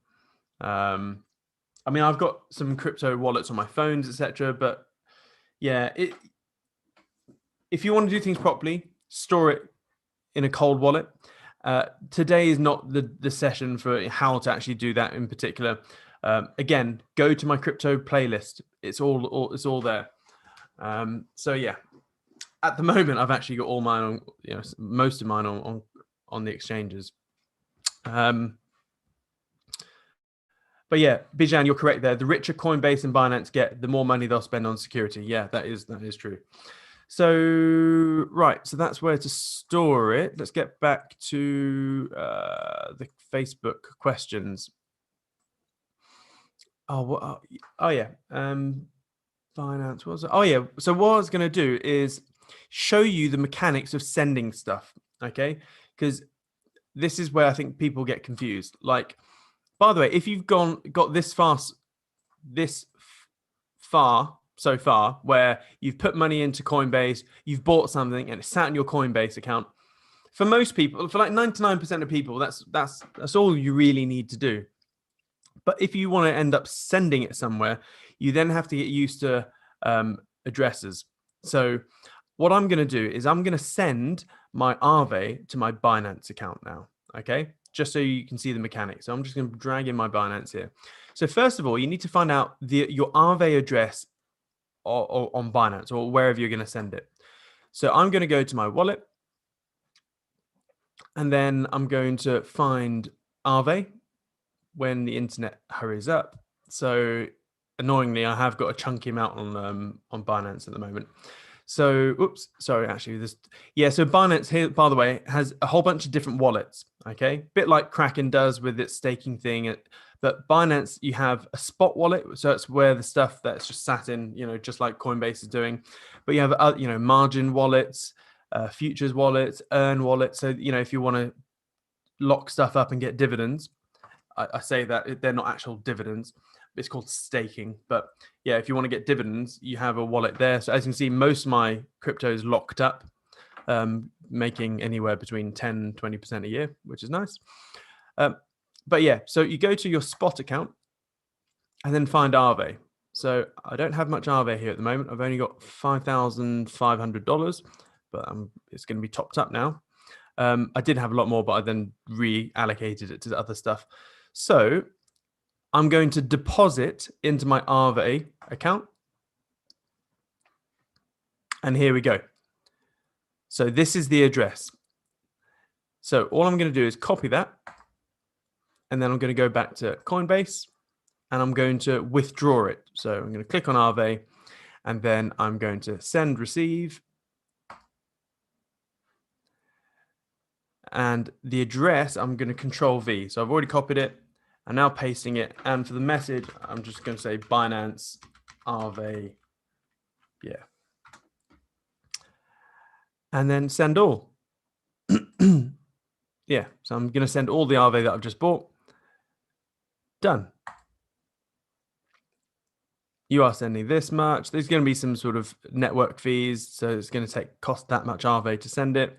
I mean, I've got some crypto wallets on my phones, etc. But yeah, if you want to do things properly, store it in a cold wallet. Today is not the session for how to actually do that in particular. Again, go to my crypto playlist. It's all there. So yeah, at the moment, I've actually got all mine on, you know, most of mine on the exchanges. But yeah, Bijan, you're correct there. The richer Coinbase and Binance get, the more money they'll spend on security. Yeah, that is true. So, right, so that's where to store it. Let's get back to the Facebook questions. Oh, yeah. Finance, what was it? Oh, yeah. So what I was going to do is show you the mechanics of sending stuff, okay? Because this is where I think people get confused. Like, by the way, if you've got this far so far, where you've put money into Coinbase, you've bought something, and it's sat in your Coinbase account. For most people, for like 99% of people, that's all you really need to do. But if you want to end up sending it somewhere, you then have to get used to addresses. So what I'm going to do is I'm going to send my Aave to my Binance account now. Okay, just so you can see the mechanics. So I'm just going to drag in my Binance here. So first of all, you need to find out your Aave address or on Binance or wherever you're going to send it. So I'm going to go to my wallet, and then I'm going to find Aave when the internet hurries up. So annoyingly, I have got a chunky amount on Binance at the moment. So, oops, sorry, actually, so Binance here, by the way, has a whole bunch of different wallets, okay? Bit like Kraken does with its staking thing. But Binance, you have a spot wallet, so it's where the stuff that's just sat in, you know, just like Coinbase is doing. But you have, you know, margin wallets, futures wallets, earn wallets. So, you know, if you want to lock stuff up and get dividends, I say that they're not actual dividends. It's called staking. But yeah, if you want to get dividends, you have a wallet there. So as you can see, most of my crypto is locked up, making anywhere between 10, 20% a year, which is nice. But yeah, so you go to your spot account and then find Aave. So I don't have much Aave here at the moment. I've only got $5,500, but it's going to be topped up now. I did have a lot more, but I then reallocated it to the other stuff. So I'm going to deposit into my Aave account. And here we go. So this is the address. So all I'm going to do is copy that. And then I'm going to go back to Coinbase and I'm going to withdraw it. So I'm going to click on Aave and then I'm going to send receive. And the address, I'm going to Control V. So I've already copied it. I'm now pasting it. And for the message, I'm just going to say Binance Aave. Yeah. And then send all. Yeah. So I'm going to send all the Aave that I've just bought. Done. You are sending this much. There's going to be some sort of network fees. So it's going to cost that much Aave to send it.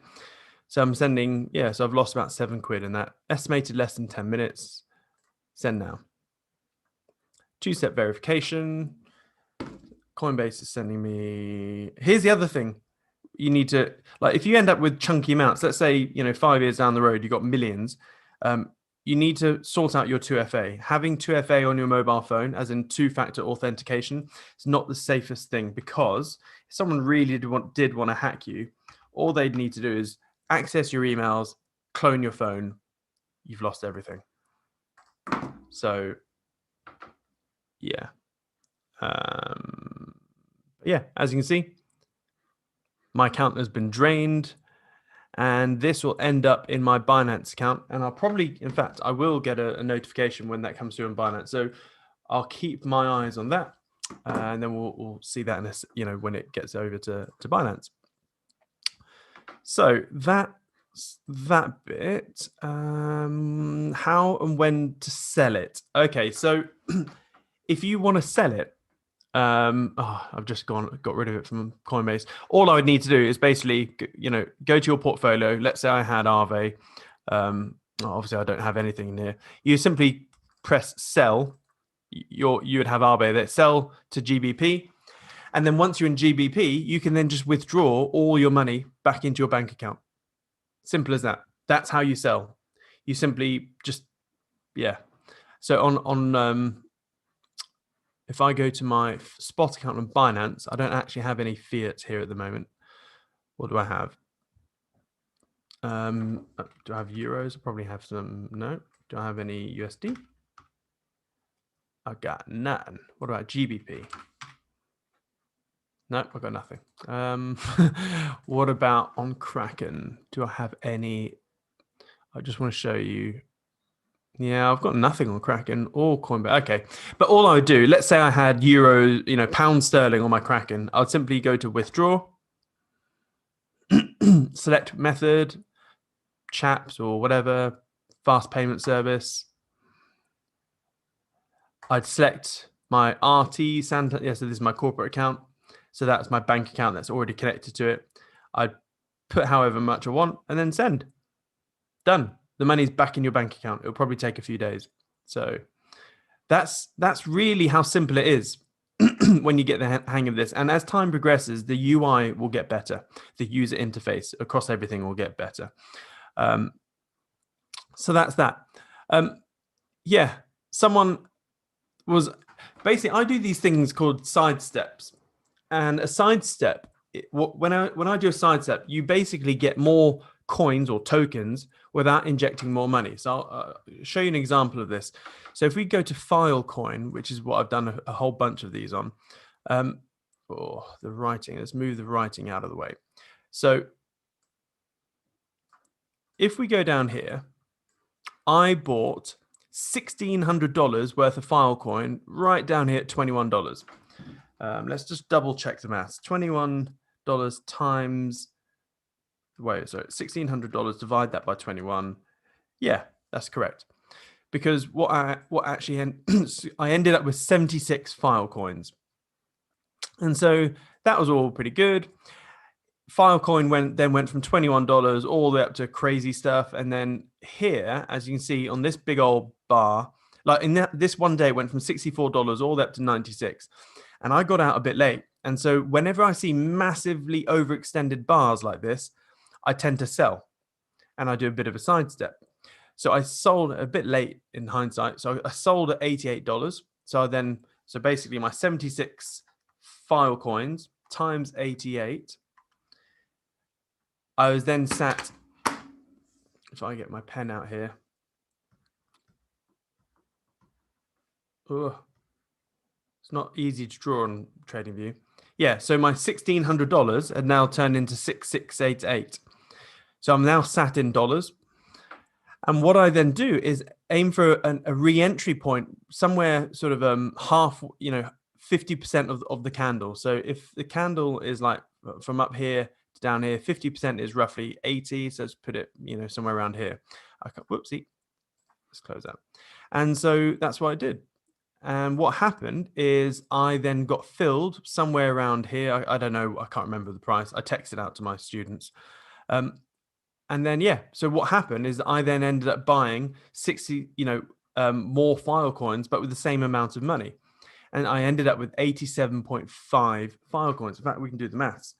So I'm sending, yeah, so I've lost about £7 in that. Estimated less than 10 minutes. Send now. Two-step verification. Coinbase is sending me. Here's the other thing. You need to, like, if you end up with chunky amounts, let's say, you know, 5 years down the road, you've got millions. You need to sort out your 2FA. Having 2FA on your mobile phone, as in two-factor authentication, is not the safest thing, because if someone really did want to hack you, all they'd need to do is access your emails, clone your phone. You've lost everything. So, yeah. Yeah, as you can see, my account has been drained. And this will end up in my Binance account. And I'll probably, in fact, I will get a notification when that comes through on Binance. So I'll keep my eyes on that. And then we'll see that in a, you know, when it gets over to Binance. So that that bit. How and when to sell it. Okay, so if you want to sell it, I've just got rid of it from Coinbase. All I would need to do is basically, go to your portfolio. Let's say I had Aave. Obviously, I don't have anything in here. You simply press sell. You would have Aave that sell to GBP. And then once you're in GBP, you can then just withdraw all your money back into your bank account. Simple as that. That's how you sell. You simply just, yeah. So on if I go to my spot account on Binance, I don't actually have any fiat here at the moment. What do I have? Do I have euros? I probably have some. No. Do I have any USD? I've got none. What about GBP? No, I've got nothing. What about on Kraken? Do I have any? I just want to show you. Yeah, I've got nothing on Kraken or Coinbase. Okay, but all I would do, let's say I had euros, pound sterling on my Kraken, I'd simply go to withdraw, select method, chaps or whatever, fast payment service. I'd select my RT Santa. Yeah, so this is my corporate account. So that's my bank account that's already connected to it. I'd put however much I want and then send. Done. The money's back in your bank account. It'll probably take a few days. So that's really how simple it is when you get the hang of this. And as time progresses, the UI will get better. The user interface across everything will get better. So that's that. Yeah, someone was basically, I do these things called side steps. And a sidestep, when I do a sidestep, you basically get more coins or tokens without injecting more money. So I'll show you an example of this. So if we go to Filecoin, which is what I've done a whole bunch of these on, the writing, let's move the writing out of the way. So if we go down here, I bought $1,600 worth of Filecoin right down here at $21. Let's just double check the maths. $21 times, $1,600, divide that by 21. Yeah, that's correct. Because I ended up with 76 Filecoins. And so that was all pretty good. Filecoin went from $21 all the way up to crazy stuff. And then here, as you can see on this big old bar, like in this one day, it went from $64 all the way up to 96. And I got out a bit late. And so whenever I see massively overextended bars like this, I tend to sell and I do a bit of a sidestep. So I sold a bit late in hindsight. So I sold at $88. So basically my 76 Filecoins times 88. I was then sat, if I get my pen out here. Ugh. It's not easy to draw on TradingView. Yeah, so my $1,600 had now turned into 6,688. So I'm now sat in dollars. And what I then do is aim for a re-entry point somewhere sort of half, 50% of the candle. So if the candle is like from up here to down here, 50% is roughly 80. So let's put it, somewhere around here. Whoopsie. Let's close that. And so that's what I did. And what happened is I then got filled somewhere around here. I don't know. I can't remember the price. I texted out to my students. And then, so what happened is I then ended up buying 60, more Filecoins, but with the same amount of money. And I ended up with 87.5 Filecoins. In fact, we can do the maths.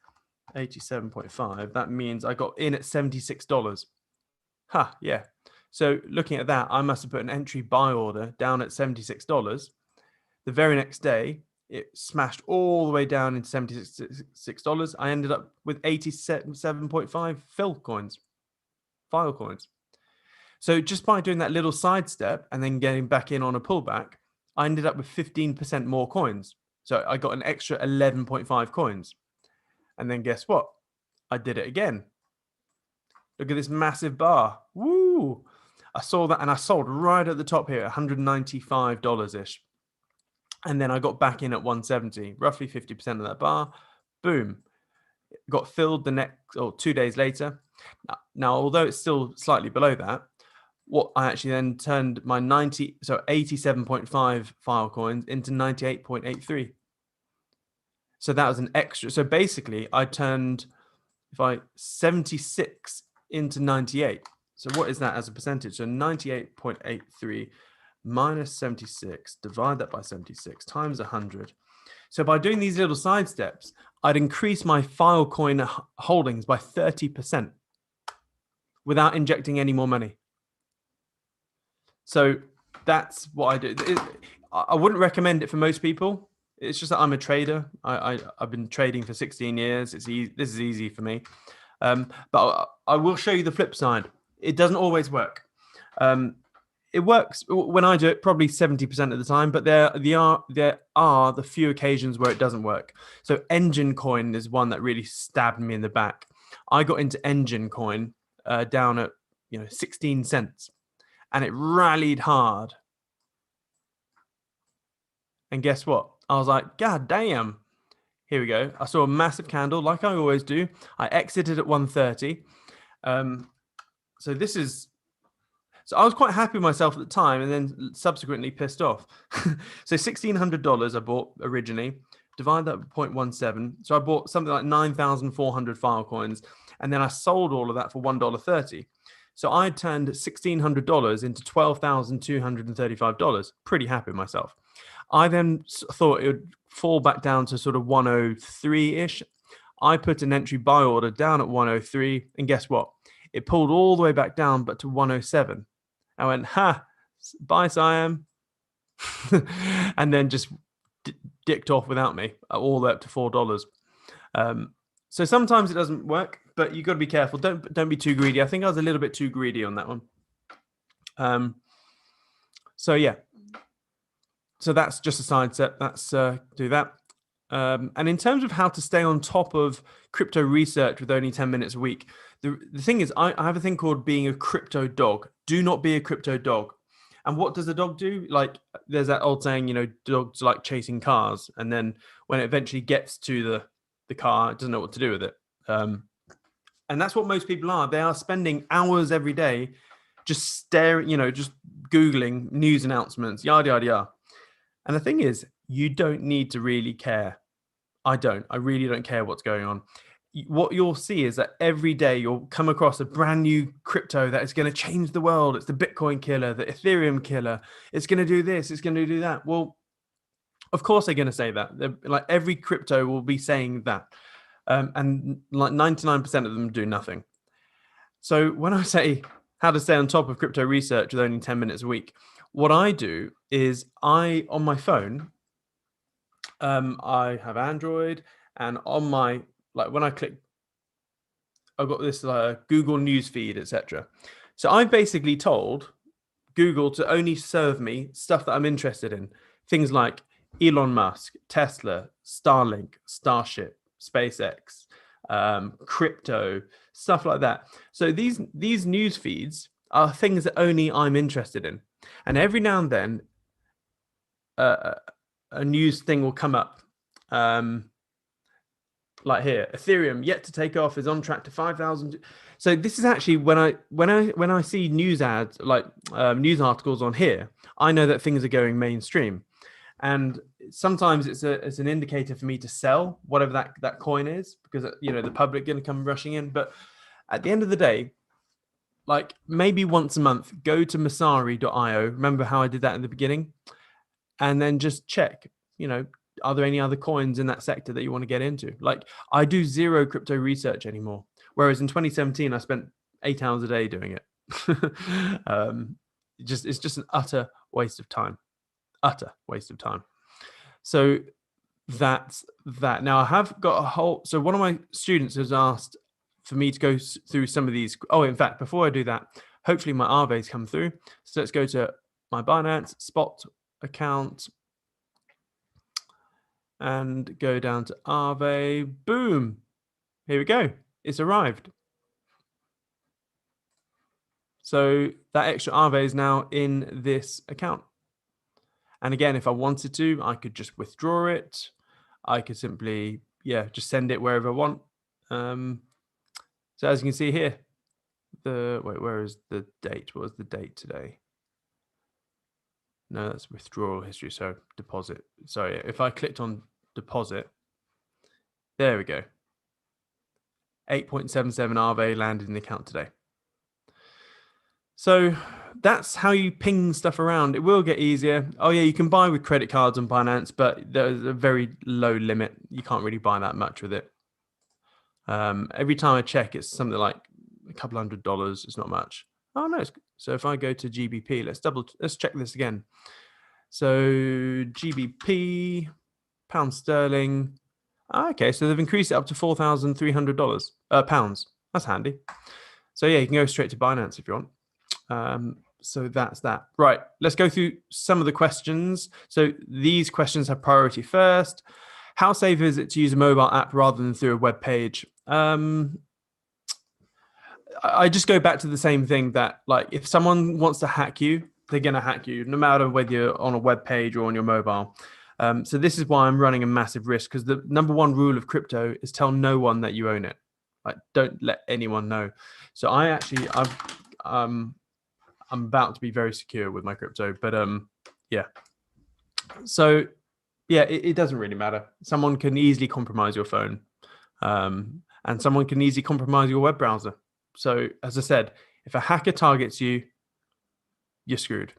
87.5. That means I got in at $76. Yeah. So looking at that, I must have put an entry buy order down at $76. The very next day, it smashed all the way down into $76. I ended up with 87.5 Filecoins. So just by doing that little sidestep and then getting back in on a pullback, I ended up with 15% more coins. So I got an extra 11.5 coins. And then guess what? I did it again. Look at this massive bar. Woo! I saw that and I sold right at the top here, $195-ish. And then I got back in at 170, roughly 50% of that bar. Boom. Got filled the next, or 2 days later. Now, although it's still slightly below that, what I actually then turned my 87.5 Filecoins into 98.83. So that was an extra. So basically, I turned 76 into 98. So what is that as a percentage? So 98.83 minus 76, divide that by 76 times 100. So by doing these little side steps, I'd increase my Filecoin holdings by 30% without injecting any more money. So that's what I do. I wouldn't recommend it for most people. It's just that I'm a trader. I've been trading for 16 years. This is easy for me. But I will show you the flip side. It doesn't always work. It works when I do it, probably 70% of the time, but there are the few occasions where it doesn't work. So Engine Coin is one that really stabbed me in the back. I got into Engine Coin down at 16 cents, and it rallied hard. And guess what? I was like, God damn. Here we go. I saw a massive candle, like I always do. I exited at 130. So I was quite happy with myself at the time, and then subsequently pissed off. So $1,600 I bought originally. Divide that by 0.17. So I bought something like 9,400 Filecoins, and then I sold all of that for $1.30. So I turned $1,600 into $12,235. Pretty happy with myself. I then thought it would fall back down to sort of 103-ish. I put an entry buy order down at 103, and guess what? It pulled all the way back down, but to 107. I went, bye, Siam. And then just dicked off without me, all the way up to $4. So sometimes it doesn't work, but you got to be careful. Don't be too greedy. I think I was a little bit too greedy on that one. So yeah. So that's just a side step. That's do that. And in terms of how to stay on top of crypto research with only 10 minutes a week, the thing is, I have a thing called being a crypto dog. Do not be a crypto dog. And what does a dog do? Like, there's that old saying, dogs like chasing cars. And then when it eventually gets to the car, it doesn't know what to do with it. And that's what most people are. They are spending hours every day just staring, just Googling news announcements, yada, yada, yada. And the thing is, you don't need to really care. I really don't care what's going on. What you'll see is that every day you'll come across a brand new crypto that is going to change the world. It's the Bitcoin killer, the Ethereum killer. It's going to do this. It's going to do that. Well, of course they're going to say that. Like every crypto will be saying that. And like 99% of them do nothing. So when I say how to stay on top of crypto research with only 10 minutes a week, what I do is on my phone, I have Android, and on my, when I click, I've got this Google News feed, etc. So I've basically told Google to only serve me stuff that I'm interested in. Things like Elon Musk, Tesla, Starlink, Starship, SpaceX, crypto, stuff like that. So these news feeds are things that only I'm interested in. And every now and then, a news thing will come up, like here, Ethereum yet to take off, is on track to 5,000. So this is actually when I see news ads, like news articles on here, I know that things are going mainstream. And sometimes it's an indicator for me to sell whatever that coin is, because the public going to come rushing in. But at the end of the day, like maybe once a month, go to Masari.io. Remember how I did that in the beginning? And then just check, are there any other coins in that sector that you want to get into? Like, I do zero crypto research anymore. Whereas in 2017, I spent 8 hours a day doing it. It's just an utter waste of time. Utter waste of time. So that's that. Now I have got so one of my students has asked for me to go through some of these. Oh, in fact, before I do that, hopefully my Aave's come through. So let's go to my Binance spot account and go down to Aave. Boom. Here we go. It's arrived. So that extra Aave is now in this account. And again, if I wanted to, I could just withdraw it. I could simply, just send it wherever I want. So as you can see here, wait, where is the date? What was the date today? No, that's withdrawal history. So deposit. Sorry, if I clicked on deposit, there we go. 8.77 Aave landed in the account today. So that's how you ping stuff around. It will get easier. Oh yeah, you can buy with credit cards on Binance, but there's a very low limit. You can't really buy that much with it. Every time I check, it's something like a couple $100. It's not much. Oh no. So if I go to GBP, let's check this again. So GBP, pound sterling. Okay, so they've increased it up to $4,300 pounds. That's handy. So yeah, you can go straight to Binance if you want. So that's that. Right, let's go through some of the questions. So these questions have priority first. How safe is it to use a mobile app rather than through a web page? I just go back to the same thing that, like, if someone wants to hack you, they're going to hack you, no matter whether you're on a web page or on your mobile. So this is why I'm running a massive risk, because the number one rule of crypto is tell no one that you own it. Like, don't let anyone know. So I'm about to be very secure with my crypto, but yeah. So yeah, it doesn't really matter. Someone can easily compromise your phone, and someone can easily compromise your web browser. So as I said, if a hacker targets you, you're screwed.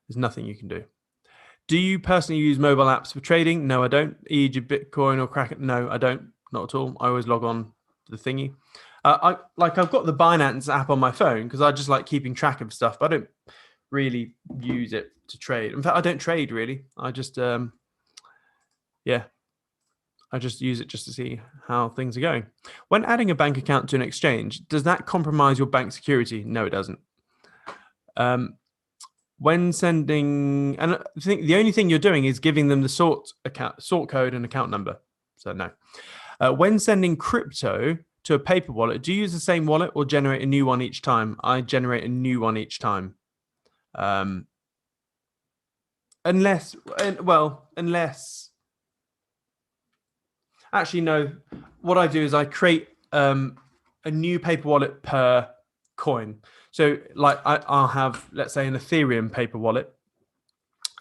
There's nothing you can do. Do you personally use mobile apps for trading? No, I don't. E.g. Bitcoin or Kraken? No, I don't. Not at all. I always log on to the thingy. I've got the Binance app on my phone because I just like keeping track of stuff, but I don't really use it to trade. In fact, I don't trade really. I just I just use it just to see how things are going. When adding a bank account to an exchange, does that compromise your bank security? No, it doesn't. When sending, and I think the only thing you're doing is giving them the sort code and account number. So no. When sending crypto to a paper wallet, do you use the same wallet or generate a new one each time? I generate a new one each time. Unless actually, no. What I do is I create a new paper wallet per coin. So like I'll have, let's say, an Ethereum paper wallet,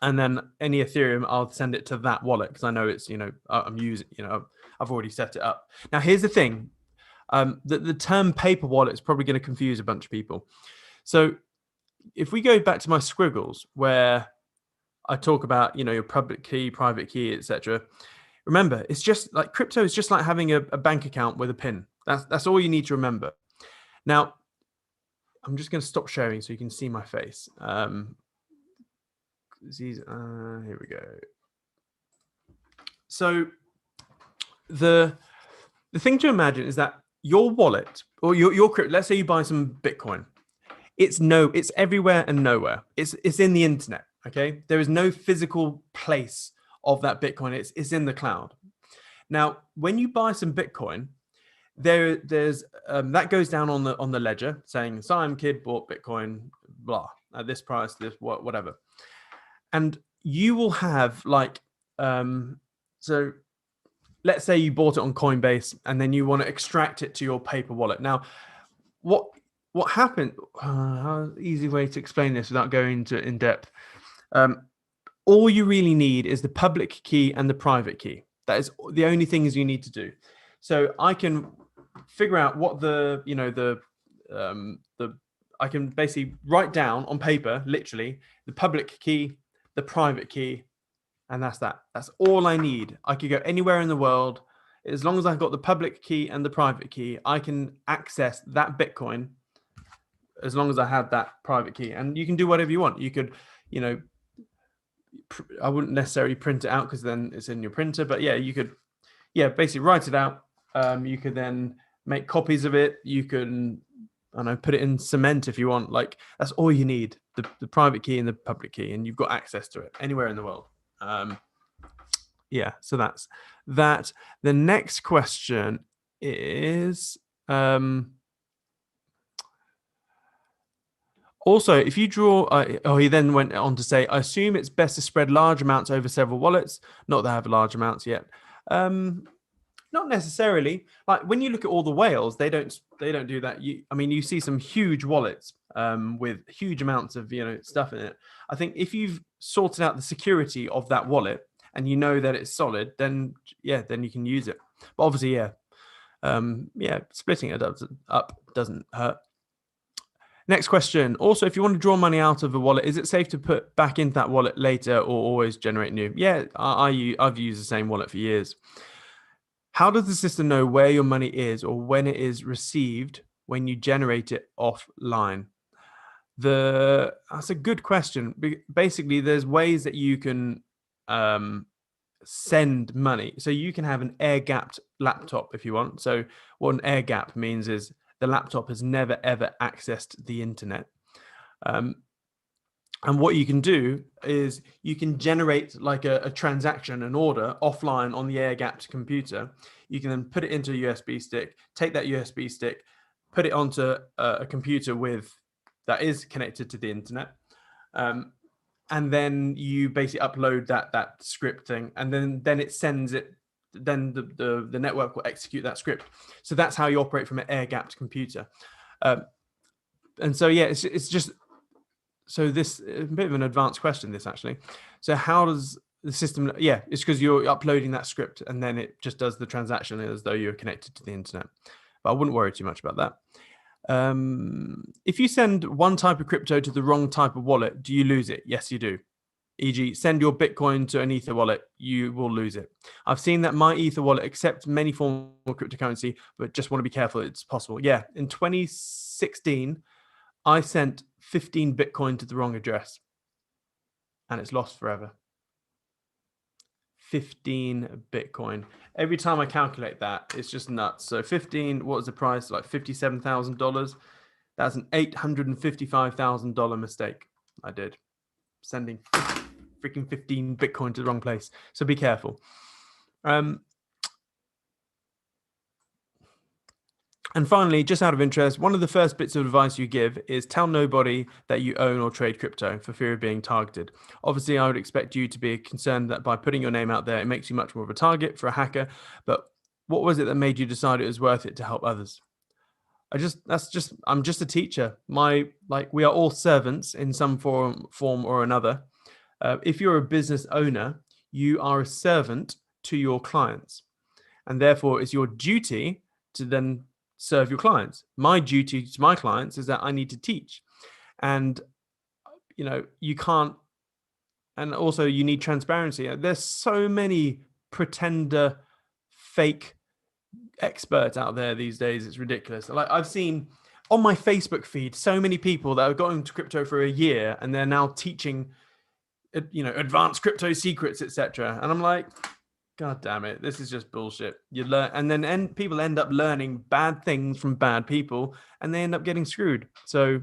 and then any Ethereum, I'll send it to that wallet because I know it's, I'm using, I've already set it up. Now, here's the thing. The term paper wallet is probably going to confuse a bunch of people. So if we go back to my squiggles where I talk about, your public key, private key, etc. Remember, it's just like crypto is just like having a bank account with a PIN. That's all you need to remember. Now, I'm just going to stop sharing so you can see my face. Here we go. So the thing to imagine is that your wallet or your crypto, let's say you buy some Bitcoin. It's everywhere and nowhere. It's in the internet. Okay. There is no physical place of that Bitcoin. It's in the cloud. Now, when you buy some Bitcoin, there's that goes down on the ledger saying Simon Kidd bought Bitcoin, blah, at this price, this whatever, and you will have like so let's say you bought it on Coinbase and then you want to extract it to your paper wallet. Now, what happened? Easy way to explain this without going into in depth. All you really need is the public key and the private key. That is the only things you need to do. So I can figure out what I can basically write down on paper, literally, the public key, the private key, and that's that. That's all I need. I could go anywhere in the world. As long as I've got the public key and the private key, I can access that Bitcoin as long as I have that private key. And you can do whatever you want. You could, I wouldn't necessarily print it out because then it's in your printer, but yeah, you could, basically write it out. You could then make copies of it. You can, I don't know, put it in cement if you want. Like, that's all you need, the private key and the public key, and you've got access to it anywhere in the world. So that's that. The next question is, also, if you draw, he then went on to say, I assume it's best to spread large amounts over several wallets. Not that I have large amounts yet. No, Not necessarily. Like when you look at all the whales, they don't do that. I mean, you see some huge wallets with huge amounts of stuff in it. I think if you've sorted out the security of that wallet and you know that it's solid, then then you can use it. But obviously, splitting it up doesn't hurt. Next question. Also, if you want to draw money out of a wallet, is it safe to put back into that wallet later or always generate new? Yeah, I've used the same wallet for years. How does the system know where your money is or when it is received when you generate it offline? That's a good question. Basically, there's ways that you can send money. So you can have an air-gapped laptop if you want. So what an air-gap means is the laptop has never, ever accessed the internet. And what you can do is you can generate like a transaction, an order offline on the air-gapped computer. You can then put it into a USB stick, take that USB stick, put it onto a computer that is connected to the internet. And then you basically upload that script thing, and then it sends it. Then the network will execute that script. So that's how you operate from an air-gapped computer. And so it's just so this a bit of an advanced question. This actually. So how does the system? Yeah, it's because you're uploading that script, and then it just does the transaction as though you're connected to the internet. But I wouldn't worry too much about that. If you send one type of crypto to the wrong type of wallet, do you lose it? Yes, you do. E.g., send your Bitcoin to an Ether wallet, you will lose it. I've seen that my Ether wallet accepts many forms of cryptocurrency, but just want to be careful. It's possible. Yeah, in 2016, I sent 15 Bitcoin to the wrong address, and it's lost forever. 15 Bitcoin. Every time I calculate that, it's just nuts. So 15, what was the price? Like $57,000. That's an $855,000 mistake I did. Sending freaking 15 Bitcoin to the wrong place. So be careful. And finally, just out of interest, one of the first bits of advice you give is tell nobody that you own or trade crypto for fear of being targeted. Obviously, I would expect you to be concerned that by putting your name out there, it makes you much more of a target for a hacker. But what was it that made you decide it was worth it to help others? I'm just a teacher. We are all servants in some form or another. If you're a business owner, you are a servant to your clients, and therefore it's your duty to then serve your clients. My duty to my clients is that I need to teach, and you can't. And also, you need transparency. There's so many pretender, fake experts out there these days. It's ridiculous. Like I've seen on my Facebook feed so many people that have got into crypto for a year and they're now teaching advanced crypto secrets, etc. And I'm like, God damn it, this is just bullshit. You learn, and then people end up learning bad things from bad people, and they end up getting screwed. So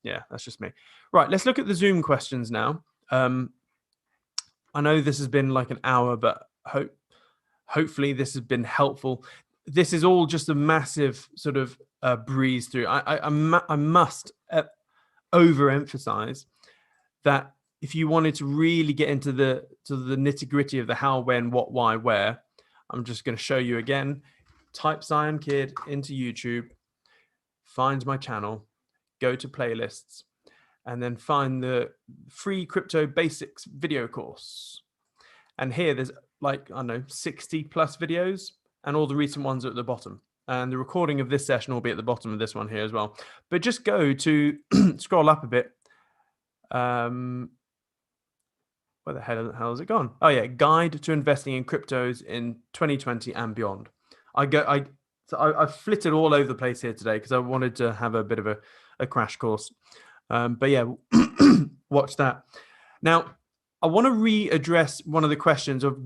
yeah, that's just me. Right, let's look at the Zoom questions now. I know this has been like an hour, but hopefully this has been helpful. This is all just a massive sort of breeze through. I must overemphasize that if you wanted to really get into the nitty gritty of the how, when, what, why, where, I'm just going to show you again. Type Cyan Kid into YouTube, find my channel, go to playlists, and then find the free crypto basics video course. And here there's 60 plus videos, and all the recent ones are at the bottom. And the recording of this session will be at the bottom of this one here as well. But just go to scroll up a bit. Where the hell has it gone? Oh yeah, Guide to Investing in Cryptos in 2020 and Beyond. I've flitted all over the place here today because I wanted to have a bit of a crash course. But yeah, watch that. Now, I want to readdress one of the questions of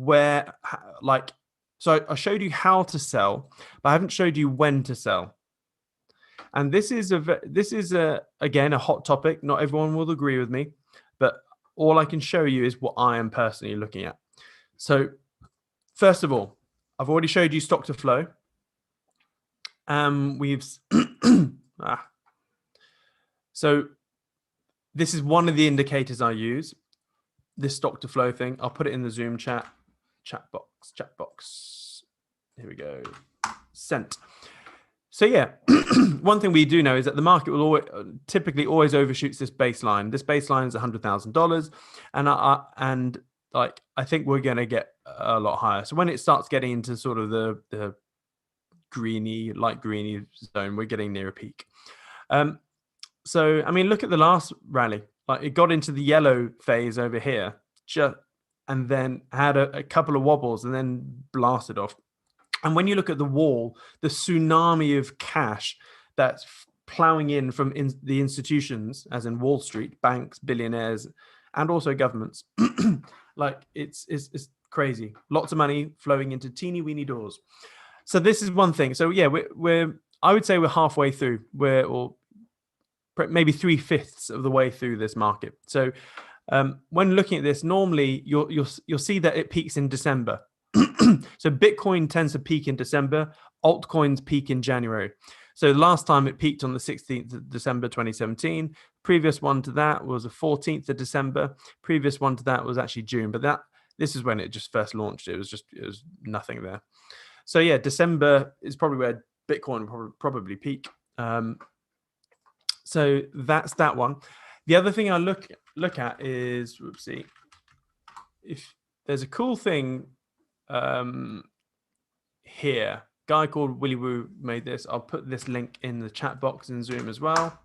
so I showed you how to sell, but I haven't showed you when to sell. And this is again a hot topic. Not everyone will agree with me, but all I can show you is what I am personally looking at. So first of all, I've already showed you stock to flow. So this is one of the indicators I use. This stock to flow thing. I'll put it in the Zoom chat box. Here we go. Cent. So yeah, one thing we do know is that the market will typically always overshoots this baseline. This baseline is $100,000, and like I think we're going to get a lot higher. So when it starts getting into sort of the greeny, light greeny zone, we're getting near a peak. So I mean, look at the last rally. Like it got into the yellow phase over here, and then had a couple of wobbles and then blasted off. And when you look at the wall, the tsunami of cash that's plowing in from the institutions, as in Wall Street, banks, billionaires, and also governments, like it's crazy. Lots of money flowing into teeny weeny doors. So this is one thing. So yeah, I would say we're halfway through. Or maybe 3/5 of the way through this market. So when looking at this, normally you'll see that it peaks in December. So Bitcoin tends to peak in December, altcoins peak in January. So last time it peaked on the 16th of December 2017. Previous one to that was the 14th of December. Previous one to that was actually June, but this is when it just first launched. It was nothing there. So yeah, December is probably where Bitcoin will probably peak. So that's that one. The other thing I look at is, whoopsie, if there's a cool thing here. Guy called Willy Woo made this. I'll put this link in the chat box in Zoom as well.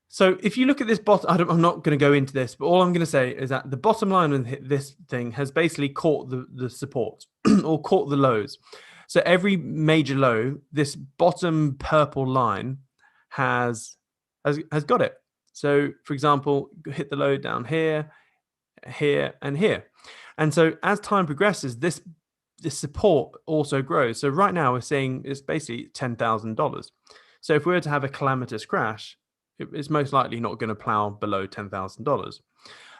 So if you look at this bottom, I'm not going to go into this, but all I'm going to say is that the bottom line of this thing has basically caught the support or caught the lows. So every major low, this bottom purple line has got it. So for example, hit the low down here, here, and here. And so as time progresses, this support also grows. So right now we're seeing it's basically $10,000. So if we were to have a calamitous crash, it's most likely not going to plow below $10,000.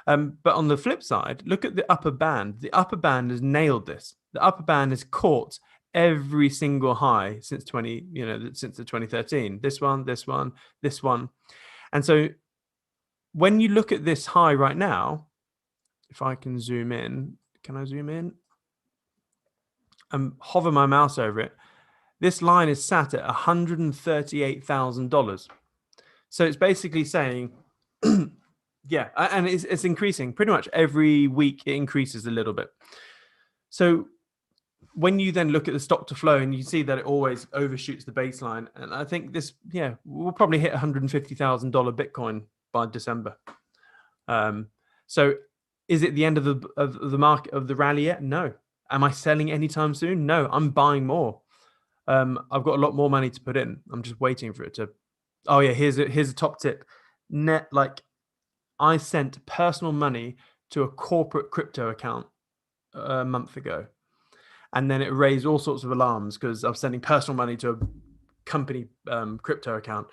But on the flip side, look at the upper band. The upper band has nailed this. The upper band has caught every single high since since the 2013. This one, this one, this one. And so when you look at this high right now, if I can zoom in, can I zoom in? And hover my mouse over it. This line is sat at $138,000. So it's basically saying, yeah, and it's increasing pretty much every week. It increases a little bit. So when you then look at the stock to flow and you see that it always overshoots the baseline, and I think this, yeah, we'll probably hit $150,000 Bitcoin by December. So is it the end of the market, of the rally yet? No. Am I selling anytime soon? No, I'm buying more. I've got a lot more money to put in. I'm just waiting for it to. Oh yeah, here's a top tip. I sent personal money to a corporate crypto account a month ago, and then it raised all sorts of alarms because I was sending personal money to a company crypto account.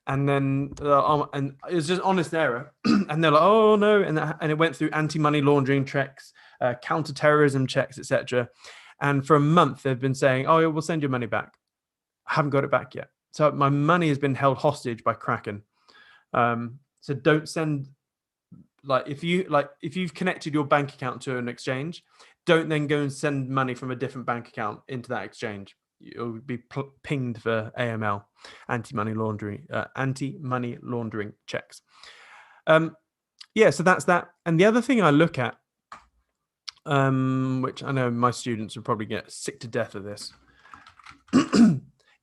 And then and it was just honest error. And they're like, oh no. And it went through anti-money laundering checks, counter-terrorism checks, etc. And for a month, they've been saying, oh, we'll send your money back. I haven't got it back yet. So my money has been held hostage by Kraken. So don't send, if you've connected your bank account to an exchange, don't then go and send money from a different bank account into that exchange. You'll be pinged for AML, anti-money laundering checks. Yeah, so that's that. And the other thing I look at, which I know my students will probably get sick to death of this,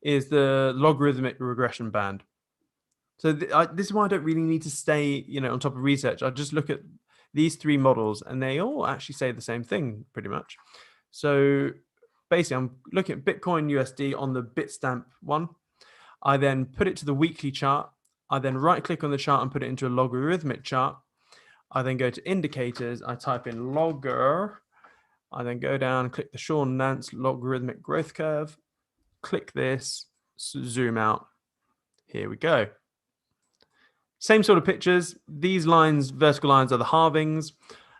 is the logarithmic regression band. So this is why I don't really need to stay, on top of research. I just look at these three models, and they all actually say the same thing, pretty much. So basically, I'm looking at Bitcoin USD on the Bitstamp one. I then put it to the weekly chart. I then right-click on the chart and put it into a logarithmic chart. I then go to indicators. I type in logger. I then go down and click the Sean Nance logarithmic growth curve. Click this, zoom out. Here we go. Same sort of pictures. These lines, vertical lines, are the halvings.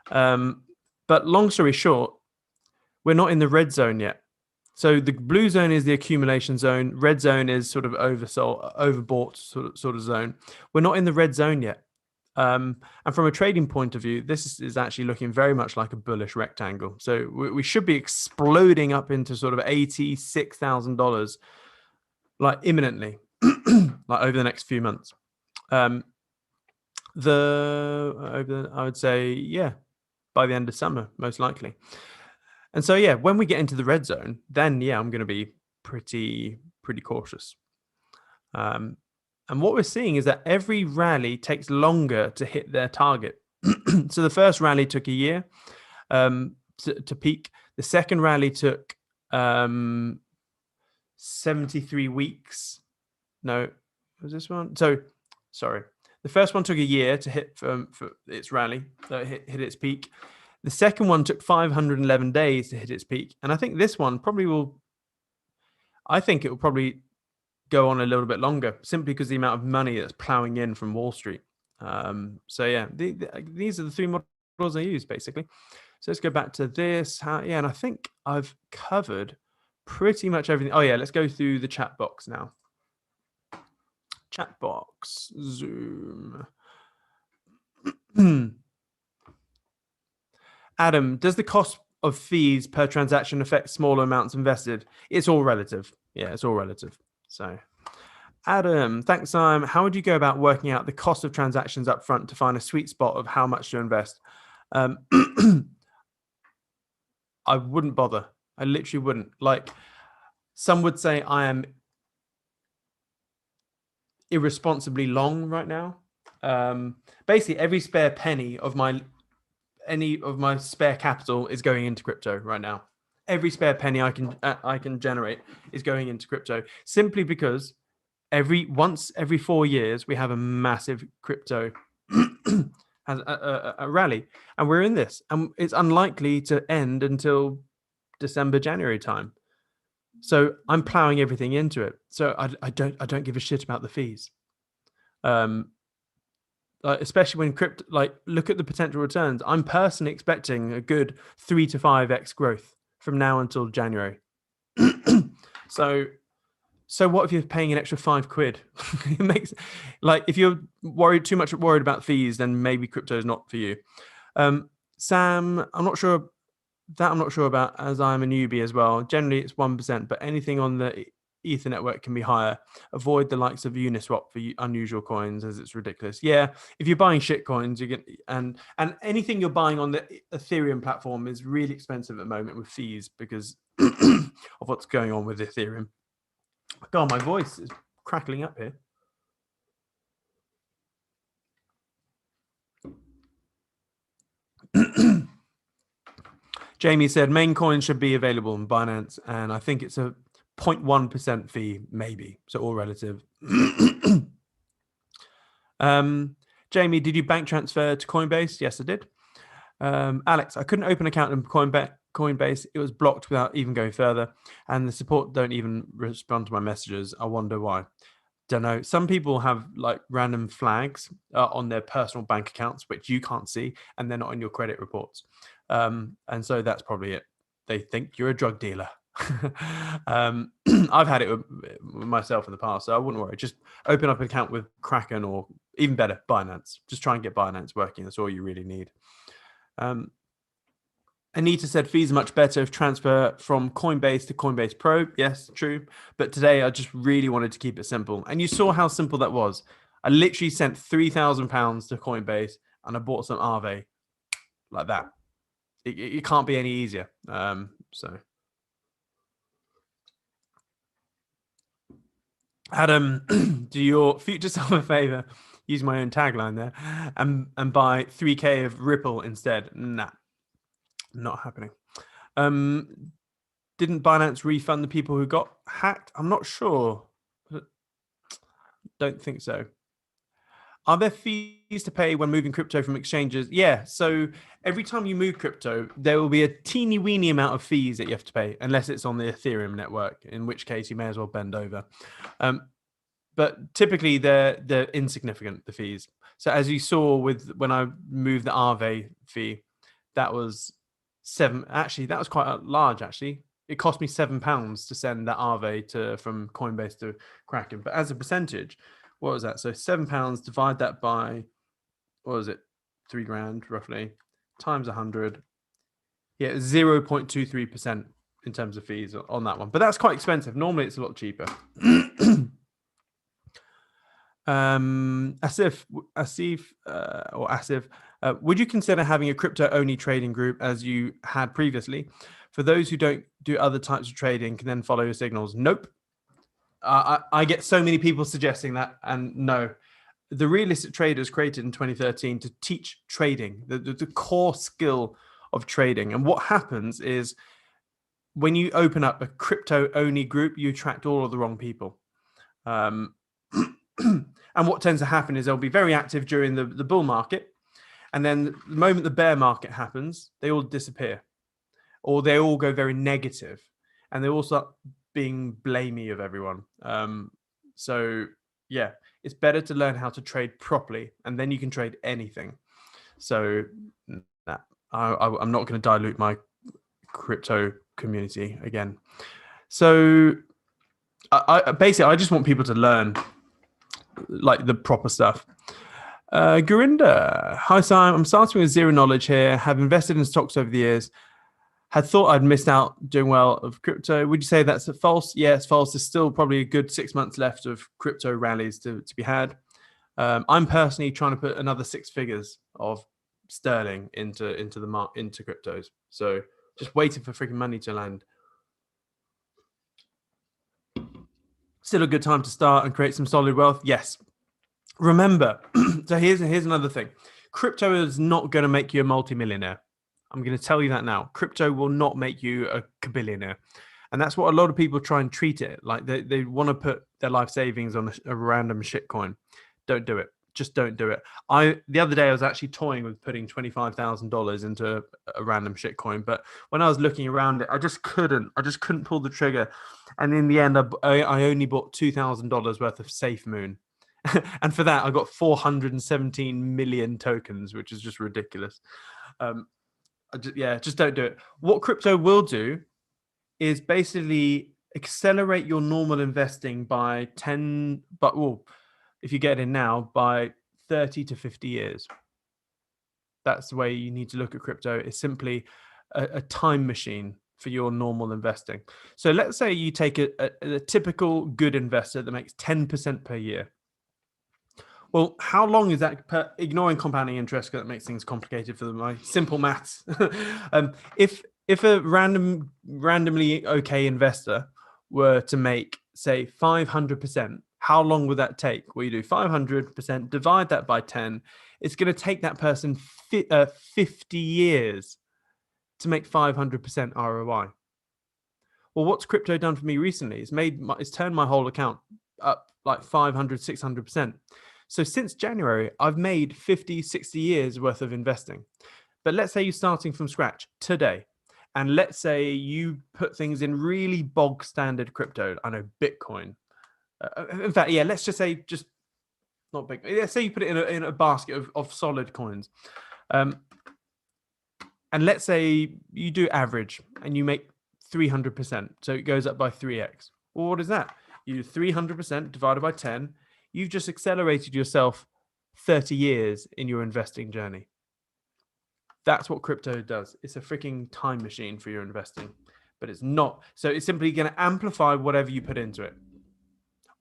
But long story short, we're not in the red zone yet. So the blue zone is the accumulation zone. Red zone is sort of overbought sort of zone. We're not in the red zone yet. And from a trading point of view, this is actually looking very much like a bullish rectangle. So we should be exploding up into sort of $86,000 like imminently, like over the next few months. I would say, yeah, by the end of summer, most likely. And so, yeah, when we get into the red zone, then yeah, I'm going to be pretty cautious. And what we're seeing is that every rally takes longer to hit their target. So the first rally took a year to peak. The second rally took 73 weeks. No, was this one? So, sorry. The first one took a year to hit for its rally, hit its peak. The second one took 511 days to hit its peak. And I think this one probably will, I think it will probably go on a little bit longer, simply because the amount of money that's plowing in from Wall Street. So yeah, these are the three models I use basically. So let's go back to this. And I think I've covered pretty much everything. Oh yeah, let's go through the chat box now. Chat box, Zoom. Adam, does the cost of fees per transaction affect smaller amounts invested? It's all relative. Yeah, it's all relative. So, Adam, thanks, Simon. How would you go about working out the cost of transactions up front to find a sweet spot of how much to invest? I wouldn't bother. I literally wouldn't. Like, some would say I am irresponsibly long right now. Basically, every spare penny of my spare capital is going into crypto right now. Every spare penny I can generate is going into crypto, simply because every 4 years we have a massive crypto has a rally, and we're in this, and it's unlikely to end until December, January time. So I'm plowing everything into it. So I don't give a shit about the fees. Especially when crypto, like, look at the potential returns. I'm personally expecting a good 3 to 5x growth from now until January. So what if you're paying an extra £5? It makes, like, if you're too much worried about fees, then maybe crypto is not for you. Sam, I'm not sure about, as I'm a newbie as well. Generally it's 1%, but anything on the Ether network can be higher. Avoid the likes of Uniswap for unusual coins, as it's ridiculous. Yeah, if you're buying shit coins, you get and anything you're buying on the Ethereum platform is really expensive at the moment with fees because of what's going on with Ethereum. God, my voice is crackling up here. Jamie said main coins should be available on Binance, and I think it's a 0.1% fee, maybe. So all relative. Jamie, did you bank transfer to Coinbase? Yes, I did. Alex, I couldn't open an account in Coinbase. It was blocked without even going further, and the support don't even respond to my messages. I wonder why. Don't know. Some people have like random flags on their personal bank accounts, which you can't see, and they're not in your credit reports. And so that's probably it. They think you're a drug dealer. I've had it with myself in the past, so I wouldn't worry. Just open up an account with Kraken, or even better, Binance. Just try and get Binance working. That's all you really need. Anita said fees are much better if transfer from Coinbase to Coinbase Pro. Yes, true. But today I just really wanted to keep it simple. And you saw how simple that was. I literally sent £3,000 to Coinbase and I bought some Aave like that. It can't be any easier. So Adam, do your future self a favor. Use my own tagline there and buy 3K of Ripple instead. Nah. Not happening. Didn't Binance refund the people who got hacked? I'm not sure. Don't think so. Are there fees to pay when moving crypto from exchanges? Yeah. So every time you move crypto, there will be a teeny weeny amount of fees that you have to pay, unless it's on the Ethereum network, in which case you may as well bend over. But typically they're insignificant, the fees. So as you saw with when I moved the Aave fee, that was that was quite large actually. It cost me £7 to send that Aave from Coinbase to Kraken. But as a percentage, what was that? So £7, divide that by what was it, 3 grand roughly, times 100. Yeah, 0.23% in terms of fees on that one. But that's quite expensive. Normally it's a lot cheaper. Asif, would you consider having a crypto-only trading group as you had previously? For those who don't do other types of trading, can then follow your signals? Nope. I get so many people suggesting that, and no. The Realistic Trader was created in 2013 to teach trading, the core skill of trading. And what happens is when you open up a crypto-only group, you attract all of the wrong people. And what tends to happen is they'll be very active during the bull market. And then the moment the bear market happens, they all disappear. Or they all go very negative. And they all start being blamey of everyone. So, yeah, it's better to learn how to trade properly. And then you can trade anything. So, I'm not going to dilute my crypto community again. So I just want people to learn like the proper stuff. Gurinder, hi Simon, I'm starting with zero knowledge here, have invested in stocks over the years, had thought I'd missed out doing well of crypto. Would you say that's false? Yeah, it's false. There's still probably a good 6 months left of crypto rallies to be had. I'm personally trying to put another 6 figures of sterling into cryptos. So just waiting for freaking money to land. Still a good time to start and create some solid wealth. Yes. Remember, so here's another thing. Crypto is not going to make you a multimillionaire. I'm going to tell you that now. Crypto will not make you a billionaire. And that's what a lot of people try and treat it. Like they want to put their life savings on a random shitcoin. Don't do it. Just don't do it. The other day I was actually toying with putting $25,000 into a random shitcoin, but when I was looking around it, I just couldn't pull the trigger. And in the end, I only bought $2,000 worth of SafeMoon. And for that, I got 417 million tokens, which is just ridiculous. Just don't do it. What crypto will do is basically accelerate your normal investing by 10, if you get in now, by 30 to 50 years. That's the way you need to look at crypto. It's simply a time machine for your normal investing. So let's say you take a typical good investor that makes 10% per year. Well, how long is that? Ignoring compounding interest, because that makes things complicated for my simple maths. If a randomly okay investor were to make, say, 500%, how long would that take? Well, you do 500%, divide that by 10. It's going to take that person 50 years to make 500% ROI. Well, what's crypto done for me recently? It's turned my whole account up like 500, 600%. So since January, I've made 50, 60 years worth of investing. But let's say you're starting from scratch today. And let's say you put things in really bog standard crypto. I know Bitcoin. In fact, yeah, let's just say not big. Let's say you put it in a basket of solid coins. And let's say you do average and you make 300%. So it goes up by 3x. Well, what is that? You do 300% divided by 10. You've just accelerated yourself 30 years in your investing journey. That's what crypto does. It's a freaking time machine for your investing, but it's not. So it's simply going to amplify whatever you put into it.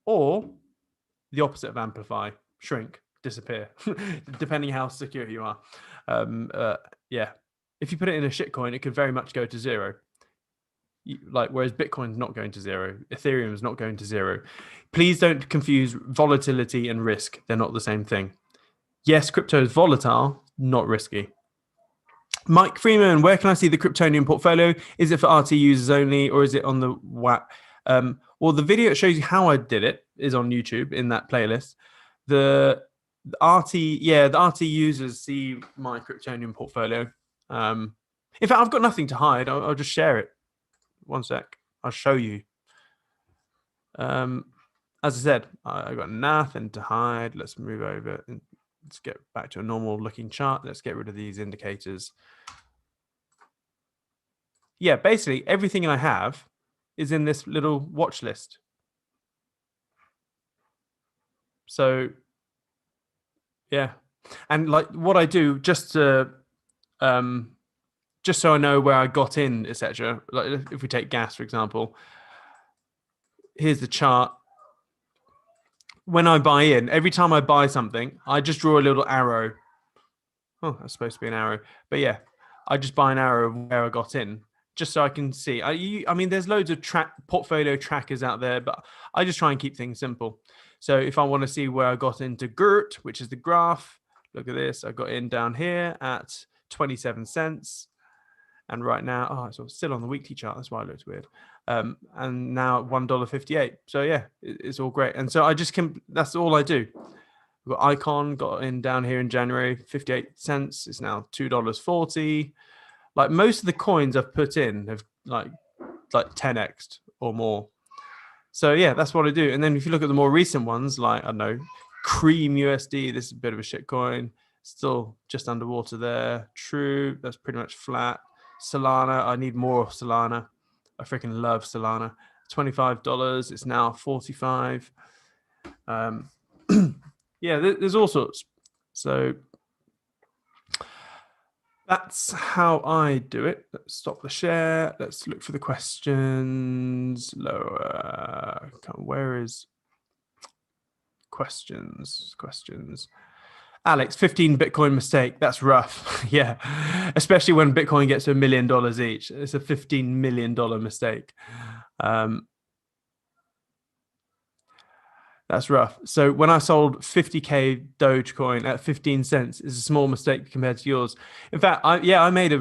Or the opposite of amplify, shrink, disappear, depending how secure you are. If you put it in a shitcoin, it could very much go to zero. Whereas Bitcoin's not going to zero, Ethereum is not going to zero. Please don't confuse volatility and risk. They're not the same thing. Yes, crypto is volatile, not risky. Mike Freeman, where can I see the Kryptonian portfolio? Is it for RT users only, or is it on the WAP? Well, the video that shows you how I did it is on YouTube in that playlist. The RT users see my Kryptonian portfolio. In fact, I've got nothing to hide. I'll just share it. One sec. I'll show you. As I said, I got nothing to hide. Let's move over and let's get back to a normal looking chart. Let's get rid of these indicators. Yeah, basically everything I have is in this little watch list. So, yeah. And like what I do just to just so I know where I got in, etc. Like if we take gas, for example, here's the chart. When I buy in, every time I buy something, I just draw a little arrow. Oh, that's supposed to be an arrow. But yeah, I just buy an arrow of where I got in, just so I can see. I mean, there's loads of portfolio trackers out there, but I just try and keep things simple. So if I want to see where I got into GERT, which is the graph, look at this. I got in down here at 27 cents. And right now, oh, it's still on the weekly chart. That's why it looks weird. And now $1.58. So yeah, it's all great. And so I just can, that's all I do. We've got Icon, got in down here in January, 58 cents. It's now $2.40. Like most of the coins I've put in have like 10x or more. So yeah, that's what I do. And then if you look at the more recent ones, like, I don't know, Cream USD, this is a bit of a shit coin. Still just underwater there. True, that's pretty much flat. Solana, I need more of Solana. I freaking love Solana. $25, it's now 45. Yeah, there's all sorts. So that's how I do it. Let's stop the share. Let's look for the questions. Lower. Where is questions? Alex, 15 Bitcoin mistake. That's rough. Yeah. Especially when Bitcoin gets to $1 million each. It's a $15 million mistake. That's rough. So when I sold 50K Dogecoin at 15 cents, is a small mistake compared to yours. In fact, I made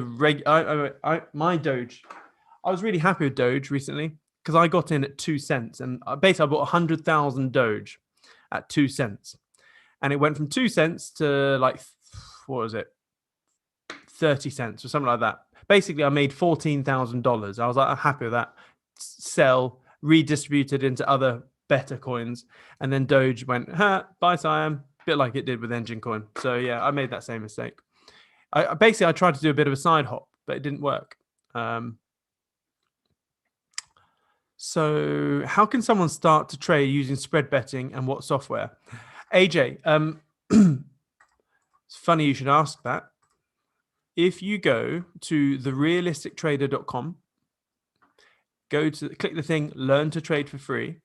my Doge. I was really happy with Doge recently because I got in at 2 cents, and basically I bought 100,000 Doge at 2 cents. And it went from 2 cents to like, what was it? 30 cents or something like that. Basically, I made $14,000. I was like, I'm happy with that. Sell, redistributed into other better coins. And then Doge went, bye, Siam. A bit like it did with Engine Coin. So yeah, I made that same mistake. I tried to do a bit of a side hop, but it didn't work. So how can someone start to trade using spread betting, and what software? AJ, it's funny you should ask that. If you go to therealistictrader.com, click the thing, learn to trade for free.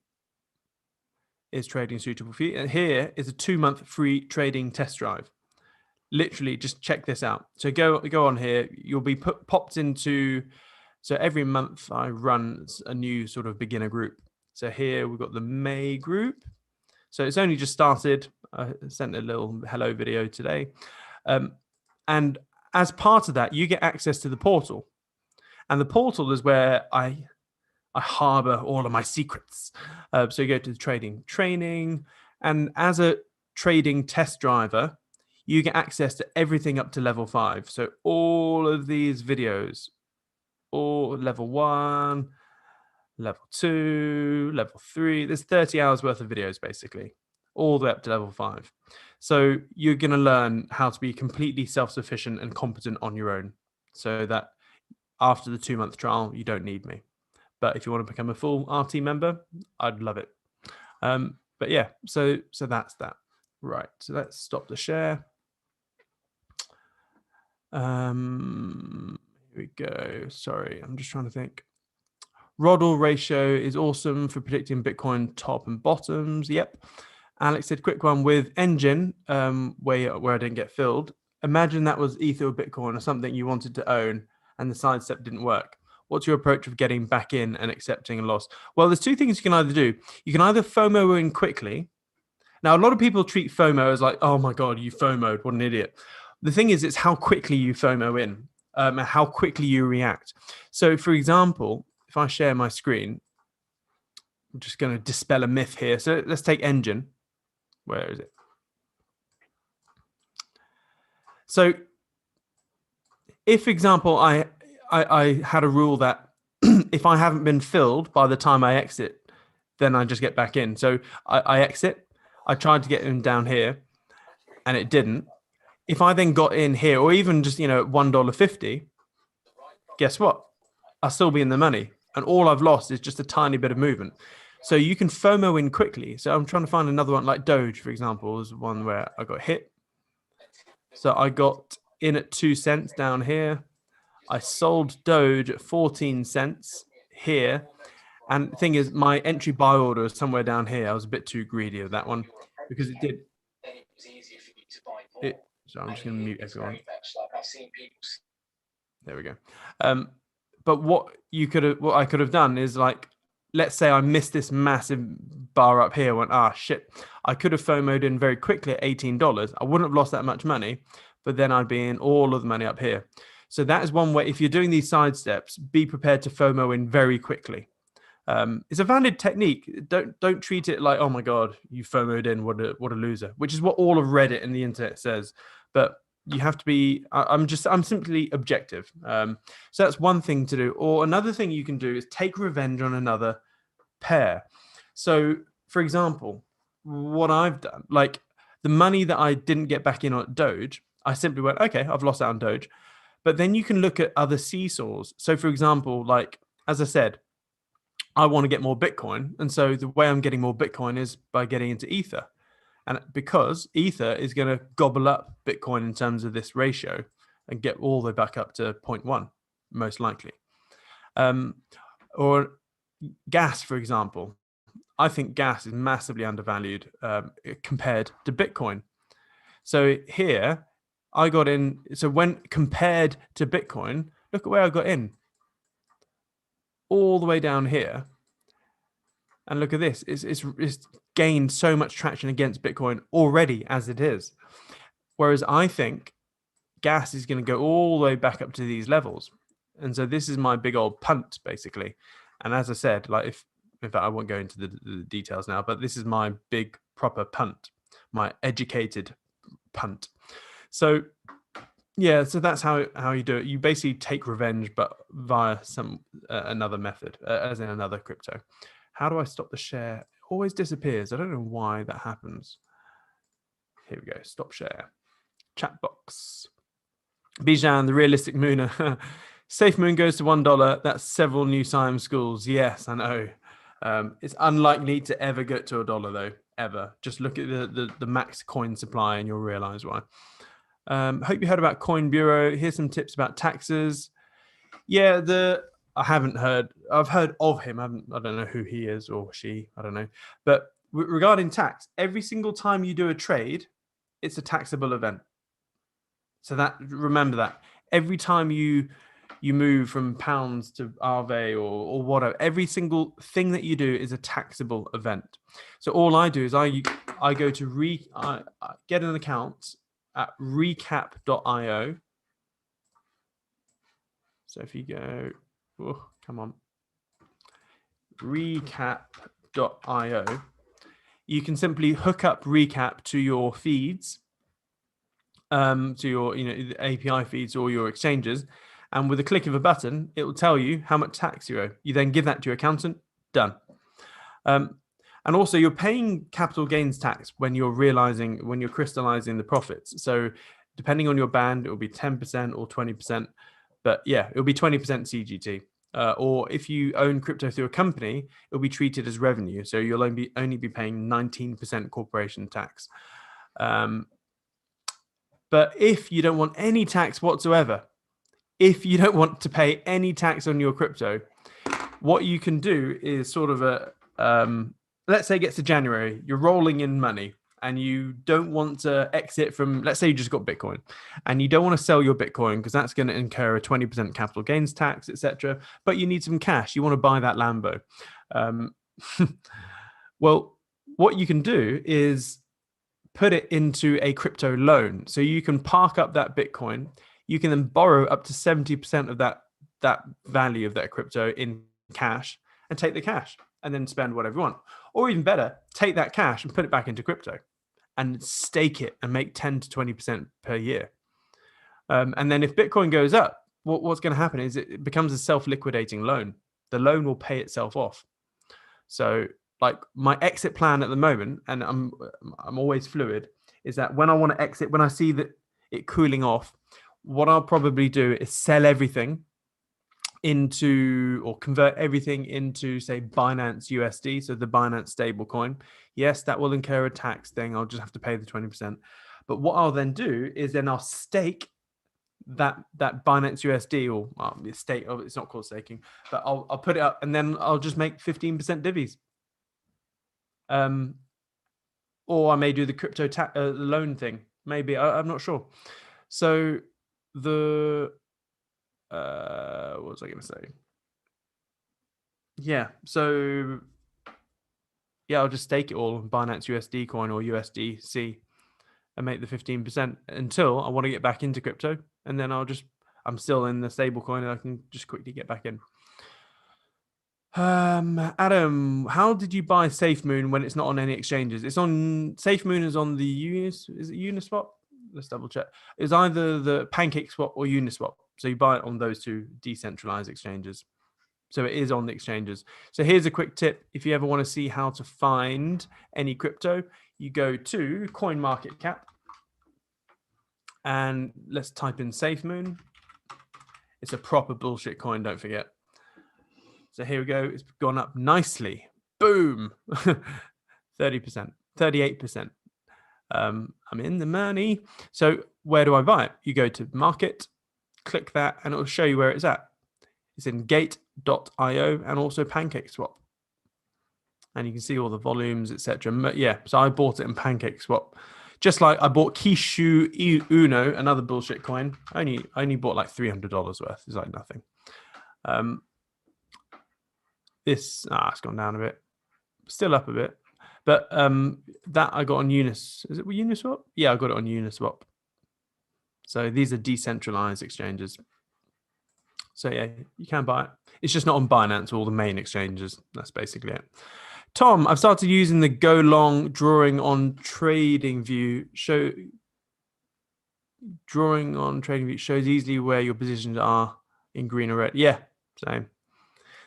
Is trading suitable for you? And here is a 2-month free trading test drive. Literally, just check this out. So go on here. You'll be popped into. So every month I run a new sort of beginner group. So here we've got the May group. So it's only just started. I sent a little hello video today. And as part of that, you get access to the portal. And the portal is where I harbor all of my secrets. So you go to the trading training. And as a trading test driver, you get access to everything up to level 5. So all of these videos, all level 1, level 2, level 3. There's 30 hours worth of videos, basically, all the way up to level 5. So you're going to learn how to be completely self-sufficient and competent on your own, so that after the 2-month trial, you don't need me. But if you want to become a full RT member, I'd love it. But yeah, so that's that. Right, so let's stop the share. Here we go. Sorry, I'm just trying to think. Rodel ratio is awesome for predicting Bitcoin top and bottoms. Yep. Alex said, quick one with Engine, where I didn't get filled. Imagine that was Ether or Bitcoin or something you wanted to own and the sidestep didn't work. What's your approach of getting back in and accepting a loss? Well, there's 2 things you can either do. You can either FOMO in quickly. Now, a lot of people treat FOMO as like, oh my God, you FOMO'd, what an idiot. The thing is, it's how quickly you FOMO in, and how quickly you react. So for example, if I share my screen, I'm just going to dispel a myth here. So let's take Engine. Where is it? So if, for example, I had a rule that if I haven't been filled by the time I exit, then I just get back in. So I exit. I tried to get in down here and it didn't. If I then got in here, or even just, $1.50, guess what? I'll still be in the money. And all I've lost is just a tiny bit of movement. So you can FOMO in quickly. So I'm trying to find another one, like Doge, for example, is one where I got hit. So I got in at 2 cents down here. I sold Doge at 14 cents here. And the thing is, my entry buy order is somewhere down here. I was a bit too greedy of that one because it did. So I'm just going to mute everyone. There we go. But what I could have done is, like, let's say I missed this massive bar up here. Went, shit. I could have FOMO'd in very quickly at $18. I wouldn't have lost that much money, but then I'd be in all of the money up here. So that is one way. If you're doing these side steps, be prepared to FOMO in very quickly. It's a valid technique. Don't treat it like, oh my god, you FOMO'd in, what a loser, which is what all of Reddit and the internet says. But you have to be. I'm simply objective. So that's one thing to do. Or another thing you can do is take revenge on another pair. So, for example, what I've done, like the money that I didn't get back in on Doge, I simply went, okay, I've lost out on Doge. But then you can look at other seesaws. So, for example, like as I said, I want to get more Bitcoin. And so the way I'm getting more Bitcoin is by getting into Ether. And because Ether is going to gobble up Bitcoin in terms of this ratio and get all the way back up to 0.1, most likely. Or gas, for example. I think gas is massively undervalued compared to Bitcoin. So here I got in. So when compared to Bitcoin, look at where I got in. All the way down here. And look at this. It's gained so much traction against Bitcoin already as it is. Whereas I think gas is going to go all the way back up to these levels. And so this is my big old punt, basically. And as I said, like in fact, I won't go into the details now, but this is my big proper punt, my educated punt. So yeah, so that's how you do it. You basically take revenge, but via some another method, as in another crypto. How do I stop the share? It always disappears. I don't know why that happens. Here we go. Stop share. Chat box. Bijan, the realistic mooner. Safe Moon goes to $1. That's several New Siam schools. Yes, I know. It's unlikely to ever get to $1 though. Ever. Just look at the max coin supply and you'll realize why. Hope you heard about Coin Bureau. Here's some tips about taxes. Yeah, I haven't heard. I've heard of him. I don't know who he is or she. I don't know. But regarding tax, every single time you do a trade, it's a taxable event. So remember that every time you move from pounds to Aave or whatever, every single thing that you do is a taxable event. So all I do is I go to get an account at recap.io. So if you go, come on, recap.io, you can simply hook up Recap to your feeds, to your the API feeds or your exchanges, and with a click of a button, it will tell you how much tax you owe. You then give that to your accountant. Done. And also, you're paying capital gains tax when you're crystallizing the profits. So depending on your band, it will be 10% or 20%. But yeah, it'll be 20% CGT. Or if you own crypto through a company, it'll be treated as revenue. So you'll only be paying 19% corporation tax. But if you don't want any tax whatsoever, if you don't want to pay any tax on your crypto, what you can do is sort of let's say it gets to January, you're rolling in money and you don't want to exit from, let's say you just got Bitcoin and you don't want to sell your Bitcoin because that's going to incur a 20% capital gains tax, etc. But you need some cash. You want to buy that Lambo. Well, what you can do is put it into a crypto loan. So you can park up that Bitcoin. You can then borrow up to 70% of that value of that crypto in cash and take the cash and then spend whatever you want. Or even better, take that cash and put it back into crypto and stake it and make 10 to 20% per year. And then if Bitcoin goes up, what's going to happen is it becomes a self-liquidating loan. The loan will pay itself off. So like my exit plan at the moment, and I'm always fluid, is that when I want to exit, when I see that it cooling off, what I'll probably do is sell everything into or convert everything into, say, Binance USD, so the Binance stable coin. Yes, that will incur a tax thing. I'll just have to pay the 20%. But what I'll then do is then I'll stake that Binance USD, or stake. Oh, it's not called staking, but I'll put it up, and then I'll just make 15% divvies. Or I may do the crypto loan thing. Maybe I'm not sure. So the what was I going to say? Yeah. So yeah, I'll just stake it all on Binance USD coin or USDC and make the 15% until I want to get back into crypto, and then I'm still in the stable coin and I can just quickly get back in. Adam, how did you buy SafeMoon when it's not on any exchanges? It's on SafeMoon is on the is it Uniswap? Let's double check. It's either the PancakeSwap or Uniswap. So you buy it on those two decentralized exchanges. So it is on the exchanges. So here's a quick tip. If you ever want to see how to find any crypto, you go to CoinMarketCap and let's type in SafeMoon. It's a proper bullshit coin, don't forget. So here we go. It's gone up nicely. Boom. 30%, 38%. I'm in the money. So where do I buy it? You go to market, click that, and it will show you where it's at. It's in gate.io and also PancakeSwap. And you can see all the volumes, etc. Yeah, so I bought it in PancakeSwap. Just like I bought Kishu Uno, another bullshit coin. I only bought like $300 worth. It's like nothing. It's gone down a bit. Still up a bit. But that I got on Is it Uniswap? Yeah, I got it on Uniswap. So these are decentralized exchanges. So yeah, you can buy it. It's just not on Binance or all the main exchanges. That's basically it. Tom, I've started using the Go Long drawing on trading view. Drawing on trading view shows easily where your positions are in green or red. Yeah, same.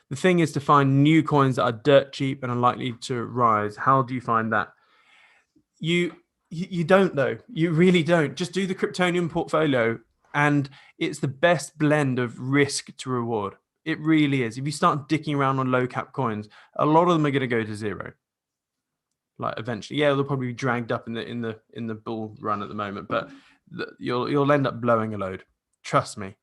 The thing is to find new coins that are dirt cheap and are likely to rise. How do you find that? You don't know. You really don't. Just do the Kryptonian portfolio, and it's the best blend of risk to reward. It really is. If you start dicking around on low cap coins, a lot of them are going to go to zero. Like eventually, yeah, they'll probably be dragged up in the bull run at the moment, but you'll end up blowing a load. Trust me.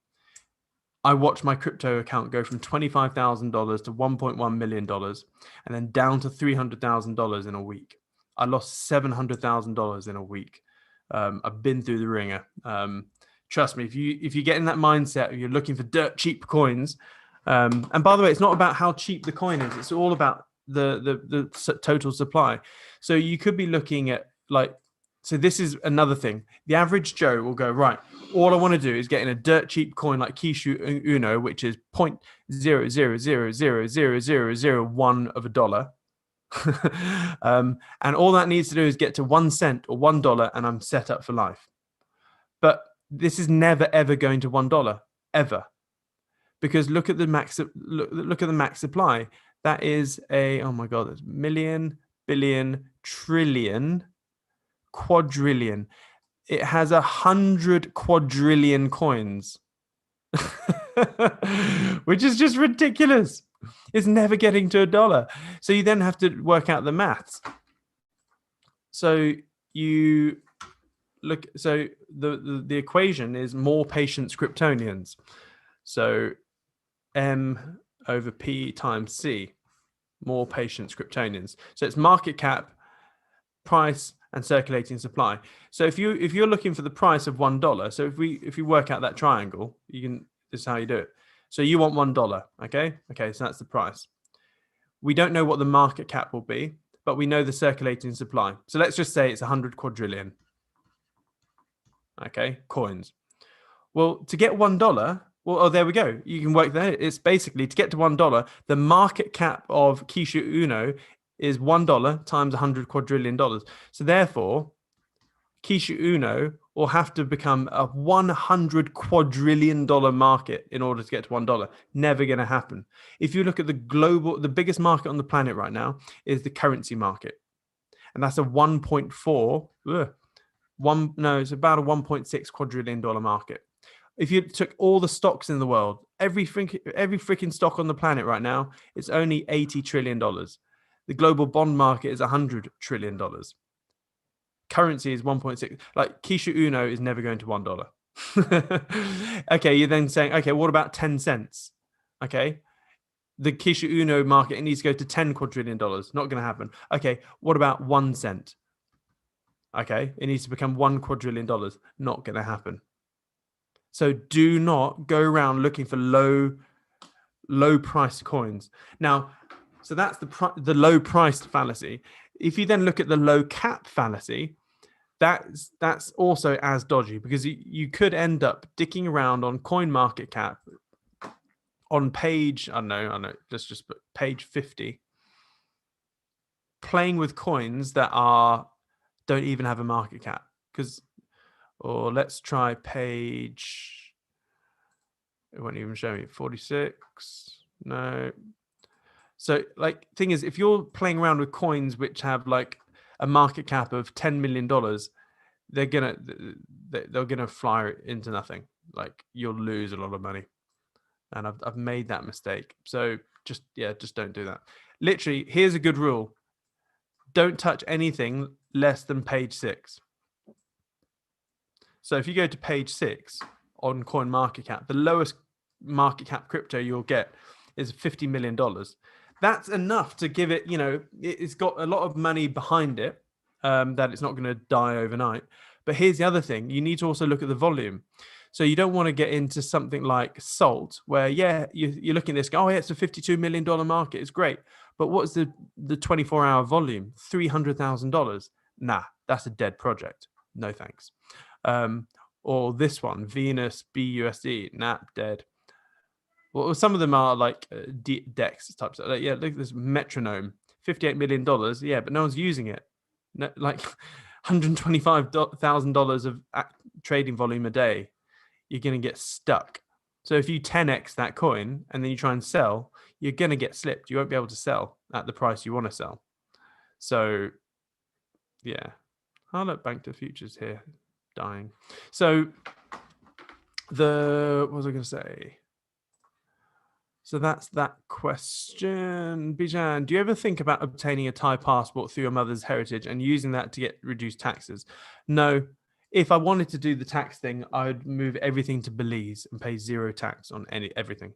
I watched my crypto account go from $25,000 to $1.1 million and then down to $300,000 in a week. I lost $700,000 in a week. I've been through the ringer. Trust me, if you get in that mindset, you're looking for dirt cheap coins. And by the way, it's not about how cheap the coin is. It's all about the total supply. So you could be looking at so this is another thing. The average Joe will go, right, all I want to do is get in a dirt cheap coin like Kishu Uno, which is 0.000000001 of a dollar. And all that needs to do is get to 1 cent or $1 and I'm set up for life. But this is never, ever going to $1, ever. Because look at the max supply. That is oh my God, that's million, billion, trillion, quadrillion. It has 100 quadrillion coins, which is just ridiculous. It's never getting to $1. So you then have to work out the maths. So you look, so the equation is more patience Kryptonians. So M over P times C, more patience Kryptonians. So it's market cap, price, and circulating supply. So if you're looking for the price of $1, so if we work out that triangle, this is how you do it. So you want $1, okay? Okay, so that's the price. We don't know what the market cap will be, but we know the circulating supply. So let's just say it's 100 quadrillion. Okay, coins. Well, to get $1, there we go. You can work that. It's basically to get to $1, the market cap of Kishu Uno is $1 times 100 quadrillion dollars. So therefore, Kishu Uno will have to become a $100 quadrillion market in order to get to $1. Never going to happen. If you look at the biggest market on the planet right now is the currency market. And that's a 1.4, it's about a $1.6 quadrillion market. If you took all the stocks in the world, every freaking stock on the planet right now, it's only $80 trillion. The global bond market is $100 trillion. currency is 1.6. Like Kishu Uno is never going to $1. Okay, you're then saying, okay, what about 10 cents? Okay, the Kishu Uno market, it needs to go to $10 quadrillion. Not going to happen. Okay, what about 1 cent? Okay, it needs to become $1 quadrillion. Not going to happen. So do not go around looking for low priced coins. Now, so that's the low priced fallacy. If you then look at the low cap fallacy, that's also as dodgy, because you could end up dicking around on coin market cap on page, I don't know, let's just put page 50, playing with coins that don't even have a market cap. Or let's try page, it won't even show me, 46, no. So like, thing is, if you're playing around with coins which have like a market cap of $10 million, they're gonna fly into nothing. Like, you'll lose a lot of money. And I've made that mistake. So just don't do that. Literally, here's a good rule. Don't touch anything less than page 6. So if you go to page 6 on coin market cap, the lowest market cap crypto you'll get is $50 million. That's enough to give it, it's got a lot of money behind it, that it's not going to die overnight. But here's the other thing. You need to also look at the volume. So you don't want to get into something like Salt, where, you're looking at this, go, oh, yeah, it's a $52 million market. It's great. But what's the 24-hour volume? $300,000. Nah, that's a dead project. No thanks. Or this one, Venus BUSD, nah, dead. Well, some of them are like DEX types. Look at this Metronome, $58 million. Yeah, but no one's using it. No, like $125,000 of trading volume a day. You're going to get stuck. So if you 10x that coin and then you try and sell, you're going to get slipped. You won't be able to sell at the price you want to sell. So, yeah. I'll look back to futures here. Dying. So, what was I going to say? So that's that question. Bijan, do you ever think about obtaining a Thai passport through your mother's heritage and using that to get reduced taxes? No. If I wanted to do the tax thing, I would move everything to Belize and pay zero tax on everything.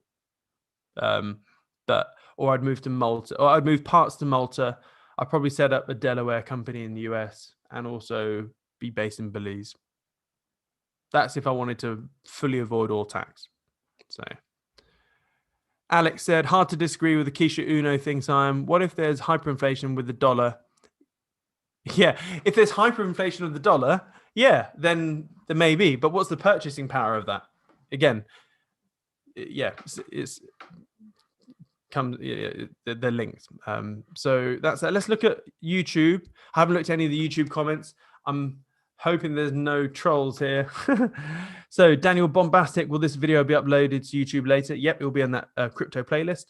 Or I'd move to Malta, or I'd move parts to Malta. I'd probably set up a Delaware company in the US and also be based in Belize. That's if I wanted to fully avoid all tax. So Alex said, hard to disagree with the Kishu Uno thing, Simon. What if there's hyperinflation with the dollar? Yeah, if there's hyperinflation of the dollar, then there may be. But what's the purchasing power of that? Again, they're linked. So that's that. Let's look at YouTube. I haven't looked at any of the YouTube comments. I'm hoping there's no trolls here. So Daniel Bombastic, will this video be uploaded to YouTube later? Yep, it will be on that crypto playlist.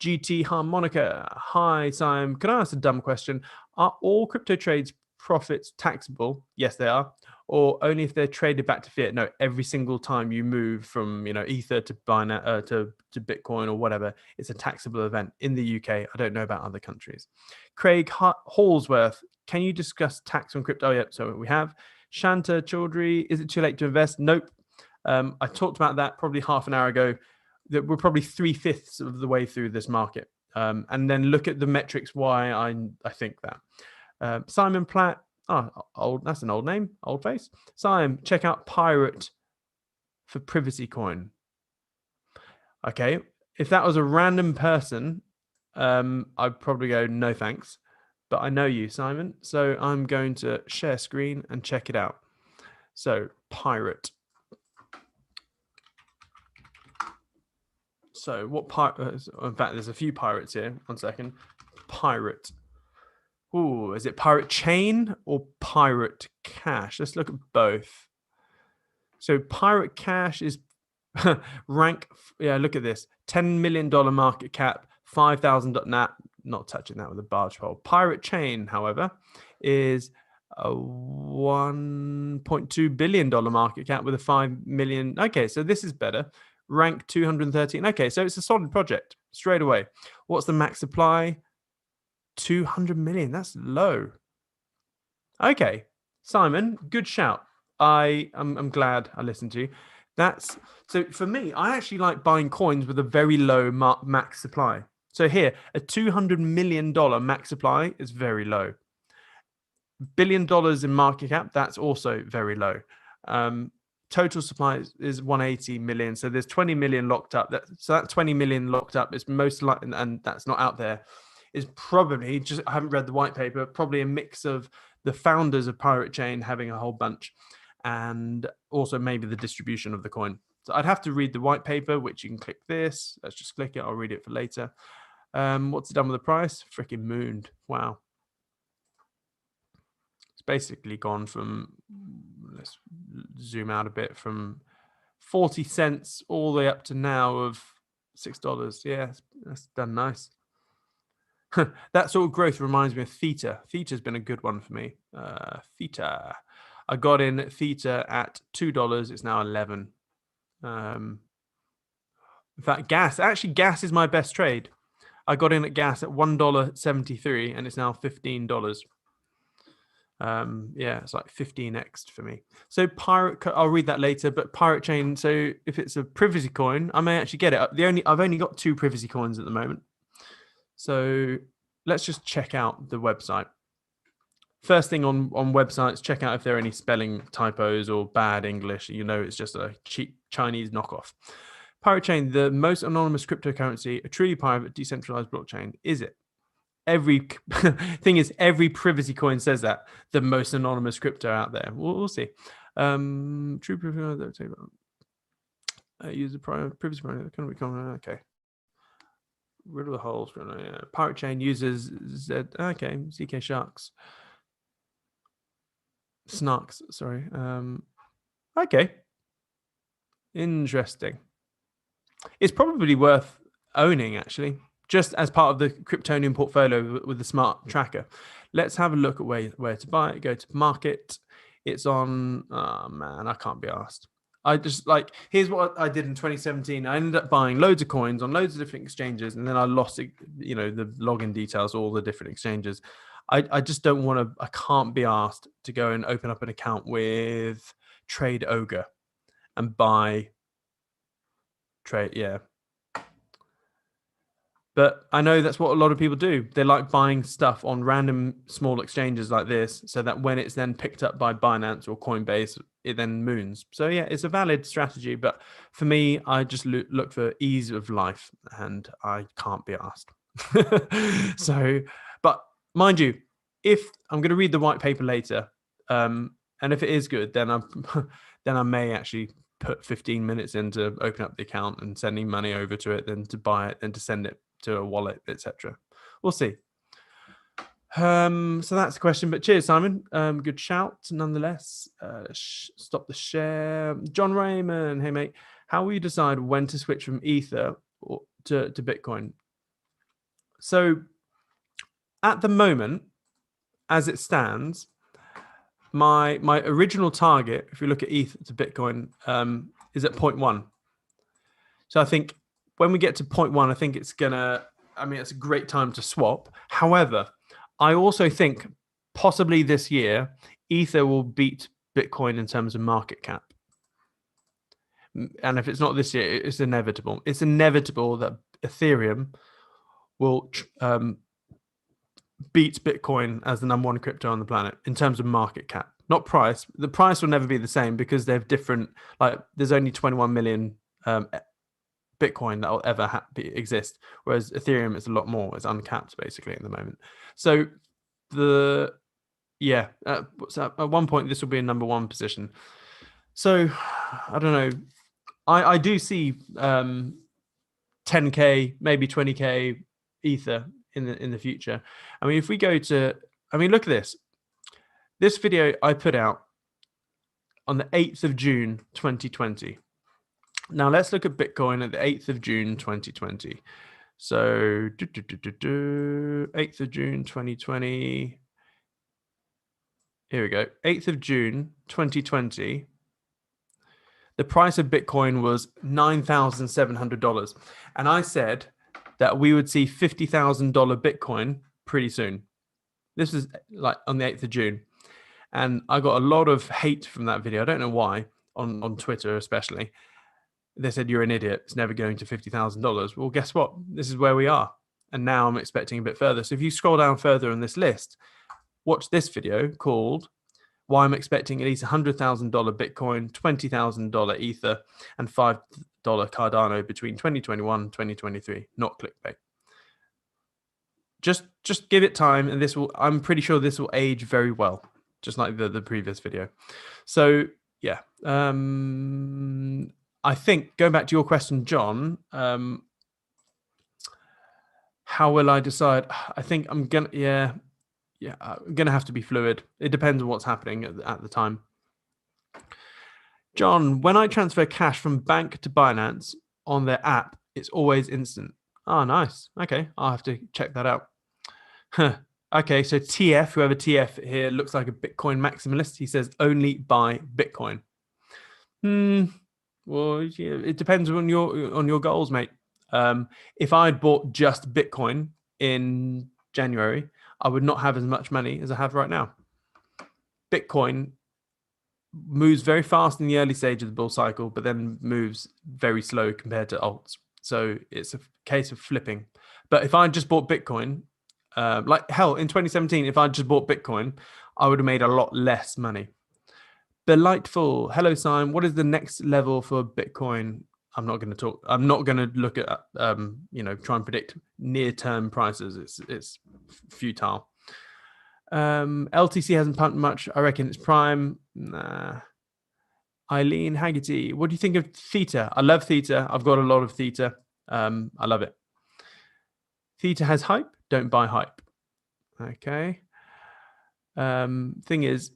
GT Harmonica, hi Simon, can I ask a dumb question? Are all crypto trades profits taxable? Yes, they are. Or only if they're traded back to fiat? No, every single time you move from Ether to Binance to Bitcoin or whatever, it's a taxable event in the UK. I don't know about other countries. Craig Hallsworth, can you discuss tax on crypto? Oh, yeah, so we have. Shanta Chaudhry, is it too late to invest? Nope. I talked about that probably half an hour ago, that we're probably 3/5 of the way through this market. And then look at the metrics why I think that. Simon Platt, that's an old name, old face. Simon, check out Pirate for Privacy Coin. Okay, if that was a random person, I'd probably go no thanks. But I know you, Simon, so I'm going to share screen and check it out. So Pirate. So what pirate? In fact, there's a few pirates here. 1 second. Pirate. Ooh, is it Pirate Chain or Pirate Cash? Let's look at both. So Pirate Cash is rank. Yeah, look at this. $10 million market cap. 5,000. Not touching that with a barge pole. Pirate Chain, however, is a $1.2 billion market cap with a 5 million. Okay, so this is better. Rank 213. Okay, so it's a solid project straight away. What's the max supply? 200 million. That's low. Okay, Simon, good shout. I'm glad I listened to you. That's so for me. I actually like buying coins with a very low max supply. So here, a $200 million max supply is very low. $1 billion in market cap, that's also very low. Total supply is 180 million. So there's 20 million locked up. So that 20 million locked up is most likely, and that's not out there, is probably just, I haven't read the white paper, probably a mix of the founders of Pirate Chain having a whole bunch and also maybe the distribution of the coin. So I'd have to read the white paper, which you can click this. Let's just click it. I'll read it for later. What's it done with the price? Freaking mooned. Wow. It's basically gone from, let's zoom out a bit, from 40 cents all the way up to now of $6. Yeah, that's done nice. That sort of growth reminds me of Theta. Theta's been a good one for me. Theta. I got in Theta at $2. It's now 11. In fact, gas. Actually, gas is my best trade. I got in at gas at $1.73 and it's now $15. Yeah, it's like 15x for me. So I'll read that later, but Pirate Chain, so if it's a privacy coin, I may actually get it. I've only got 2 privacy coins at the moment. So let's just check out the website. First thing on websites, check out if there are any spelling typos or bad English. You know, it's just a cheap Chinese knockoff. Pirate Chain, the most anonymous cryptocurrency, a truly private, decentralized blockchain. Is it? Every thing is, every privacy coin says that. The most anonymous crypto out there. We'll see. True privacy. Use the privacy private. Okay. Rid of the holes. Pirate Chain uses ZK Sharks. Snarks, sorry. Okay. Interesting. It's probably worth owning, actually, just as part of the Kryptonian portfolio with the smart tracker. Let's have a look at where to buy it. Go to market. It's on, oh man, I can't be asked. I just here's what I did in 2017. I ended up buying loads of coins on loads of different exchanges, and then I lost, the login details, all the different exchanges. I just don't want to, I can't be asked to go and open up an account with Trade Ogre and buy trade. Yeah. But I know that's what a lot of people do. They like buying stuff on random small exchanges like this, so that when it's then picked up by Binance or Coinbase, it then moons. So yeah, it's a valid strategy. But for me, I just look for ease of life, and I can't be asked. So, but mind you, if I'm going to read the white paper later, and if it is good, then I may actually put 15 minutes into open up the account and sending money over to it, then to buy it, then to send it to a wallet, etc. We'll see. So that's the question. But cheers, Simon. Good shout, nonetheless. Stop the share. John Raymond, hey mate, how will you decide when to switch from Ether to Bitcoin? So at the moment, as it stands, my original target, if you look at Ether to Bitcoin, is at 0.1. So I think when we get to 0.1, I think it's a great time to swap. However, I also think possibly this year, Ether will beat Bitcoin in terms of market cap. And if it's not this year, it's inevitable. It's inevitable that Ethereum will beat Bitcoin as the number 1 crypto on the planet in terms of market cap, not price. The price will never be the same because they have different, there's only 21 million Bitcoin that will ever exist, whereas Ethereum is a lot more. It's uncapped basically at the moment. So at one point this will be a number 1 position. So I don't know. I do see 10k, maybe 20k Ether in the future. I mean, if we go to, look at this. This video I put out on the 8th of June 2020. Now let's look at Bitcoin at the 8th of June 2020. So 8th of June 2020. Here we go. 8th of June 2020. The price of Bitcoin was $9,700. And I said that we would see $50,000 Bitcoin pretty soon. This was on the 8th of June. And I got a lot of hate from that video. I don't know why, on Twitter especially. They said, you're an idiot. It's never going to $50,000. Well, guess what? This is where we are. And now I'm expecting a bit further. So if you scroll down further on this list, watch this video called Why I'm Expecting at least $100,000 Bitcoin, $20,000 Ether, and $5 Cardano between 2021 and 2023. Not clickbait. Just give it time, and I'm pretty sure this will age very well, just like the previous video. So yeah, I think going back to your question, John, how will I decide? I think I'm gonna I'm gonna have to be fluid. It depends on what's happening at the time. John, when I transfer cash from bank to Binance on their app, it's always instant. Oh, nice. Okay, I'll have to check that out. Okay, so TF, whoever TF here looks like a Bitcoin maximalist. He says only buy Bitcoin. Well, yeah, it depends on your goals, mate. If I'd bought just Bitcoin in January, I would not have as much money as I have right now. Bitcoin moves very fast in the early stage of the bull cycle, but then moves very slow compared to alts. So it's a case of flipping. But if I just bought Bitcoin, like hell, in 2017, if I just bought Bitcoin, I would have made a lot less money. Delightful. Hello, Simon. What is the next level for Bitcoin? I'm not going to look at, try and predict near-term prices. It's futile. LTC hasn't pumped much. I reckon it's prime. Nah. Eileen Haggerty, what do you think of Theta? I love Theta. I've got a lot of Theta. I love it. Theta has hype. Don't buy hype. Okay. Thing is,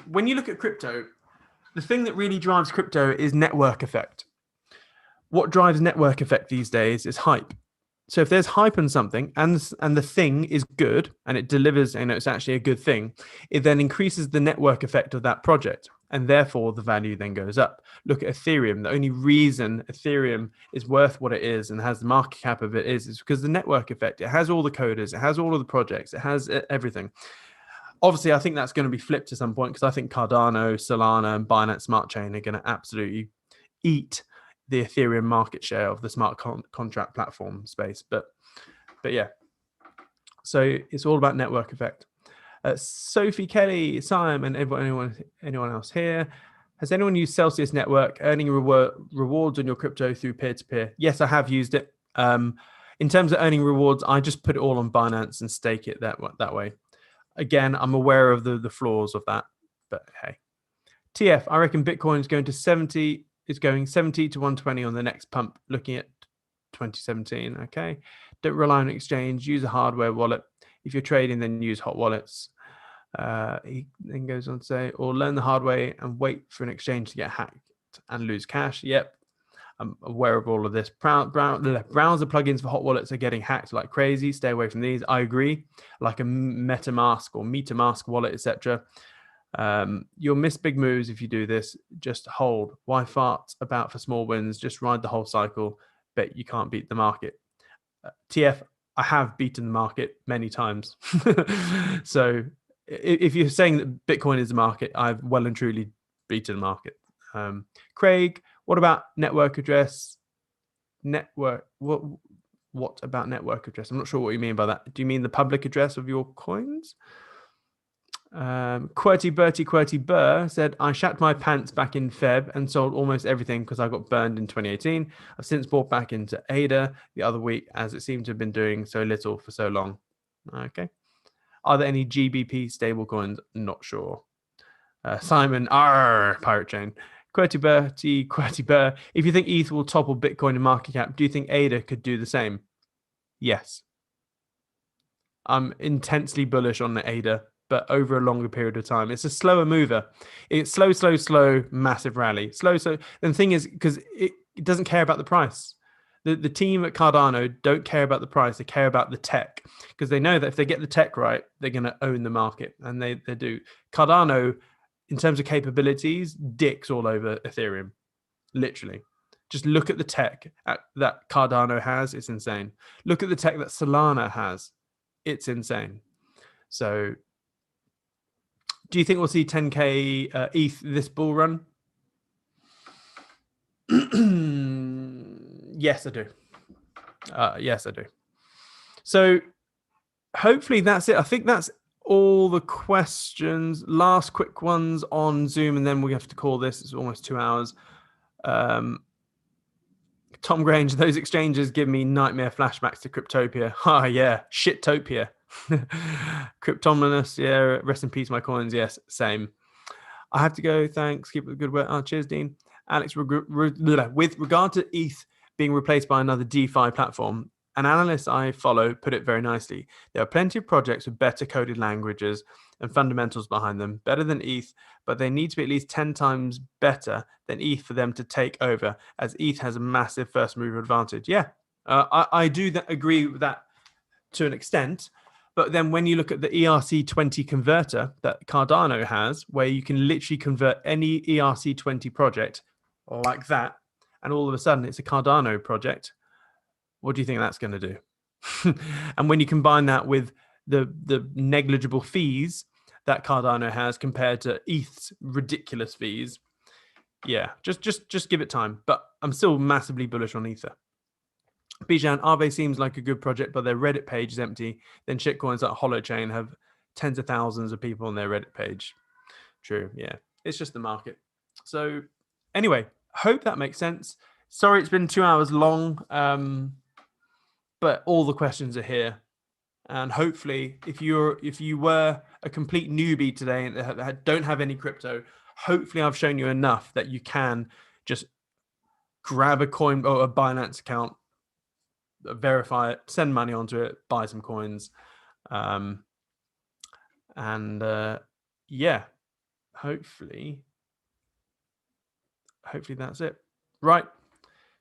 when you look at crypto, the thing that really drives crypto is network effect. What drives network effect these days is hype. So if there's hype on something and the thing is good and it delivers, it's actually a good thing, it then increases the network effect of that project. And therefore the value then goes up. Look at Ethereum. The only reason Ethereum is worth what it is and has the market cap of it is because the network effect. It has all the coders, it has all of the projects, it has everything. Obviously, I think that's going to be flipped at some point because I think Cardano, Solana, and Binance Smart Chain are going to absolutely eat the Ethereum market share of the smart contract platform space. But yeah, so it's all about network effect. Sophie Kelly, Simon, anyone else here? Has anyone used Celsius Network, earning rewards on your crypto through peer-to-peer? Yes, I have used it. In terms of earning rewards, I just put it all on Binance and stake it that way. Again, I'm aware of the flaws of that, but hey. TF, I reckon Bitcoin is going 70 to 120 on the next pump, looking at 2017. Okay. Don't rely on exchange, use a hardware wallet. If you're trading, then use hot wallets. He then goes on to say, or learn the hard way and wait for an exchange to get hacked and lose cash. Yep. I'm aware of all of this. Browser plugins for hot wallets are getting hacked like crazy. Stay away from these. I agree. Like a MetaMask or MetaMask wallet, etc. You'll miss big moves if you do this. Just hold. Why fart about for small wins? Just ride the whole cycle. Bet you can't beat the market. TF, I have beaten the market many times. So if you're saying that Bitcoin is the market, I've well and truly beaten the market. Craig, what about network address? What about network address? I'm not sure what you mean by that. Do you mean the public address of your coins? Qwerty Burr said, I shat my pants back in Feb and sold almost everything because I got burned in 2018. I've since bought back into ADA the other week as it seemed to have been doing so little for so long. Okay. Are there any GBP stablecoins? Not sure. Simon, Pirate Chain. Qwerty Burr. If you think ETH will topple Bitcoin in market cap, do you think ADA could do the same? Yes. I'm intensely bullish on the ADA, but over a longer period of time. It's a slower mover. It's slow, massive rally. Slow. And the thing is, because it doesn't care about the price. The team at Cardano don't care about the price. They care about the tech because they know that if they get the tech right, they're going to own the market. And they do. Cardano, in terms of capabilities, dicks all over Ethereum. Literally. Just look at the tech that Cardano has. It's insane. Look at the tech that Solana has. It's insane. So Do you think we'll see 10K ETH this bull run? Yes, I do. Yes, I do. So hopefully that's it. I think that's all the questions. Last quick ones on Zoom, and then we have to call this. It's almost 2 hours. Tom Grange, those exchanges give me nightmare flashbacks to Cryptopia. Ah, yeah, Shittopia. Cryptominous, yeah, rest in peace, my coins. Yes, same. I have to go. Thanks. Keep up the good work. Oh, cheers, Dean. Alex, with regard to ETH being replaced by another DeFi platform, an analyst I follow put it very nicely. There are plenty of projects with better coded languages and fundamentals behind them, better than ETH, but they need to be at least 10 times better than ETH for them to take over, as ETH has a massive first mover advantage. Yeah, I do agree with that to an extent. But then when you look at the ERC20 converter that Cardano has, where you can literally convert any ERC20 project like that, and all of a sudden it's a Cardano project, what do you think that's going to do? And when you combine that with the negligible fees that Cardano has compared to ETH's ridiculous fees, yeah, just give it time. But I'm still massively bullish on Ether. Bijan, Aave seems like a good project, but their Reddit page is empty. Then shitcoins like Holochain have tens of thousands of people on their Reddit page. True, yeah. It's just the market. So anyway, hope that makes sense. Sorry it's been 2 hours long, but all the questions are here. And hopefully, if you were a complete newbie today and don't have any crypto, hopefully I've shown you enough that you can just grab a coin or a Binance account, verify it, send money onto it, buy some coins, yeah, hopefully that's it. Right,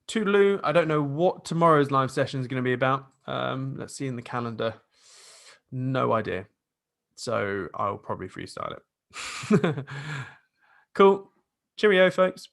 toodaloo. I don't know what tomorrow's live session is going to be about. Let's see in the calendar. No idea, so I'll probably freestyle it. Cool. Cheerio, folks.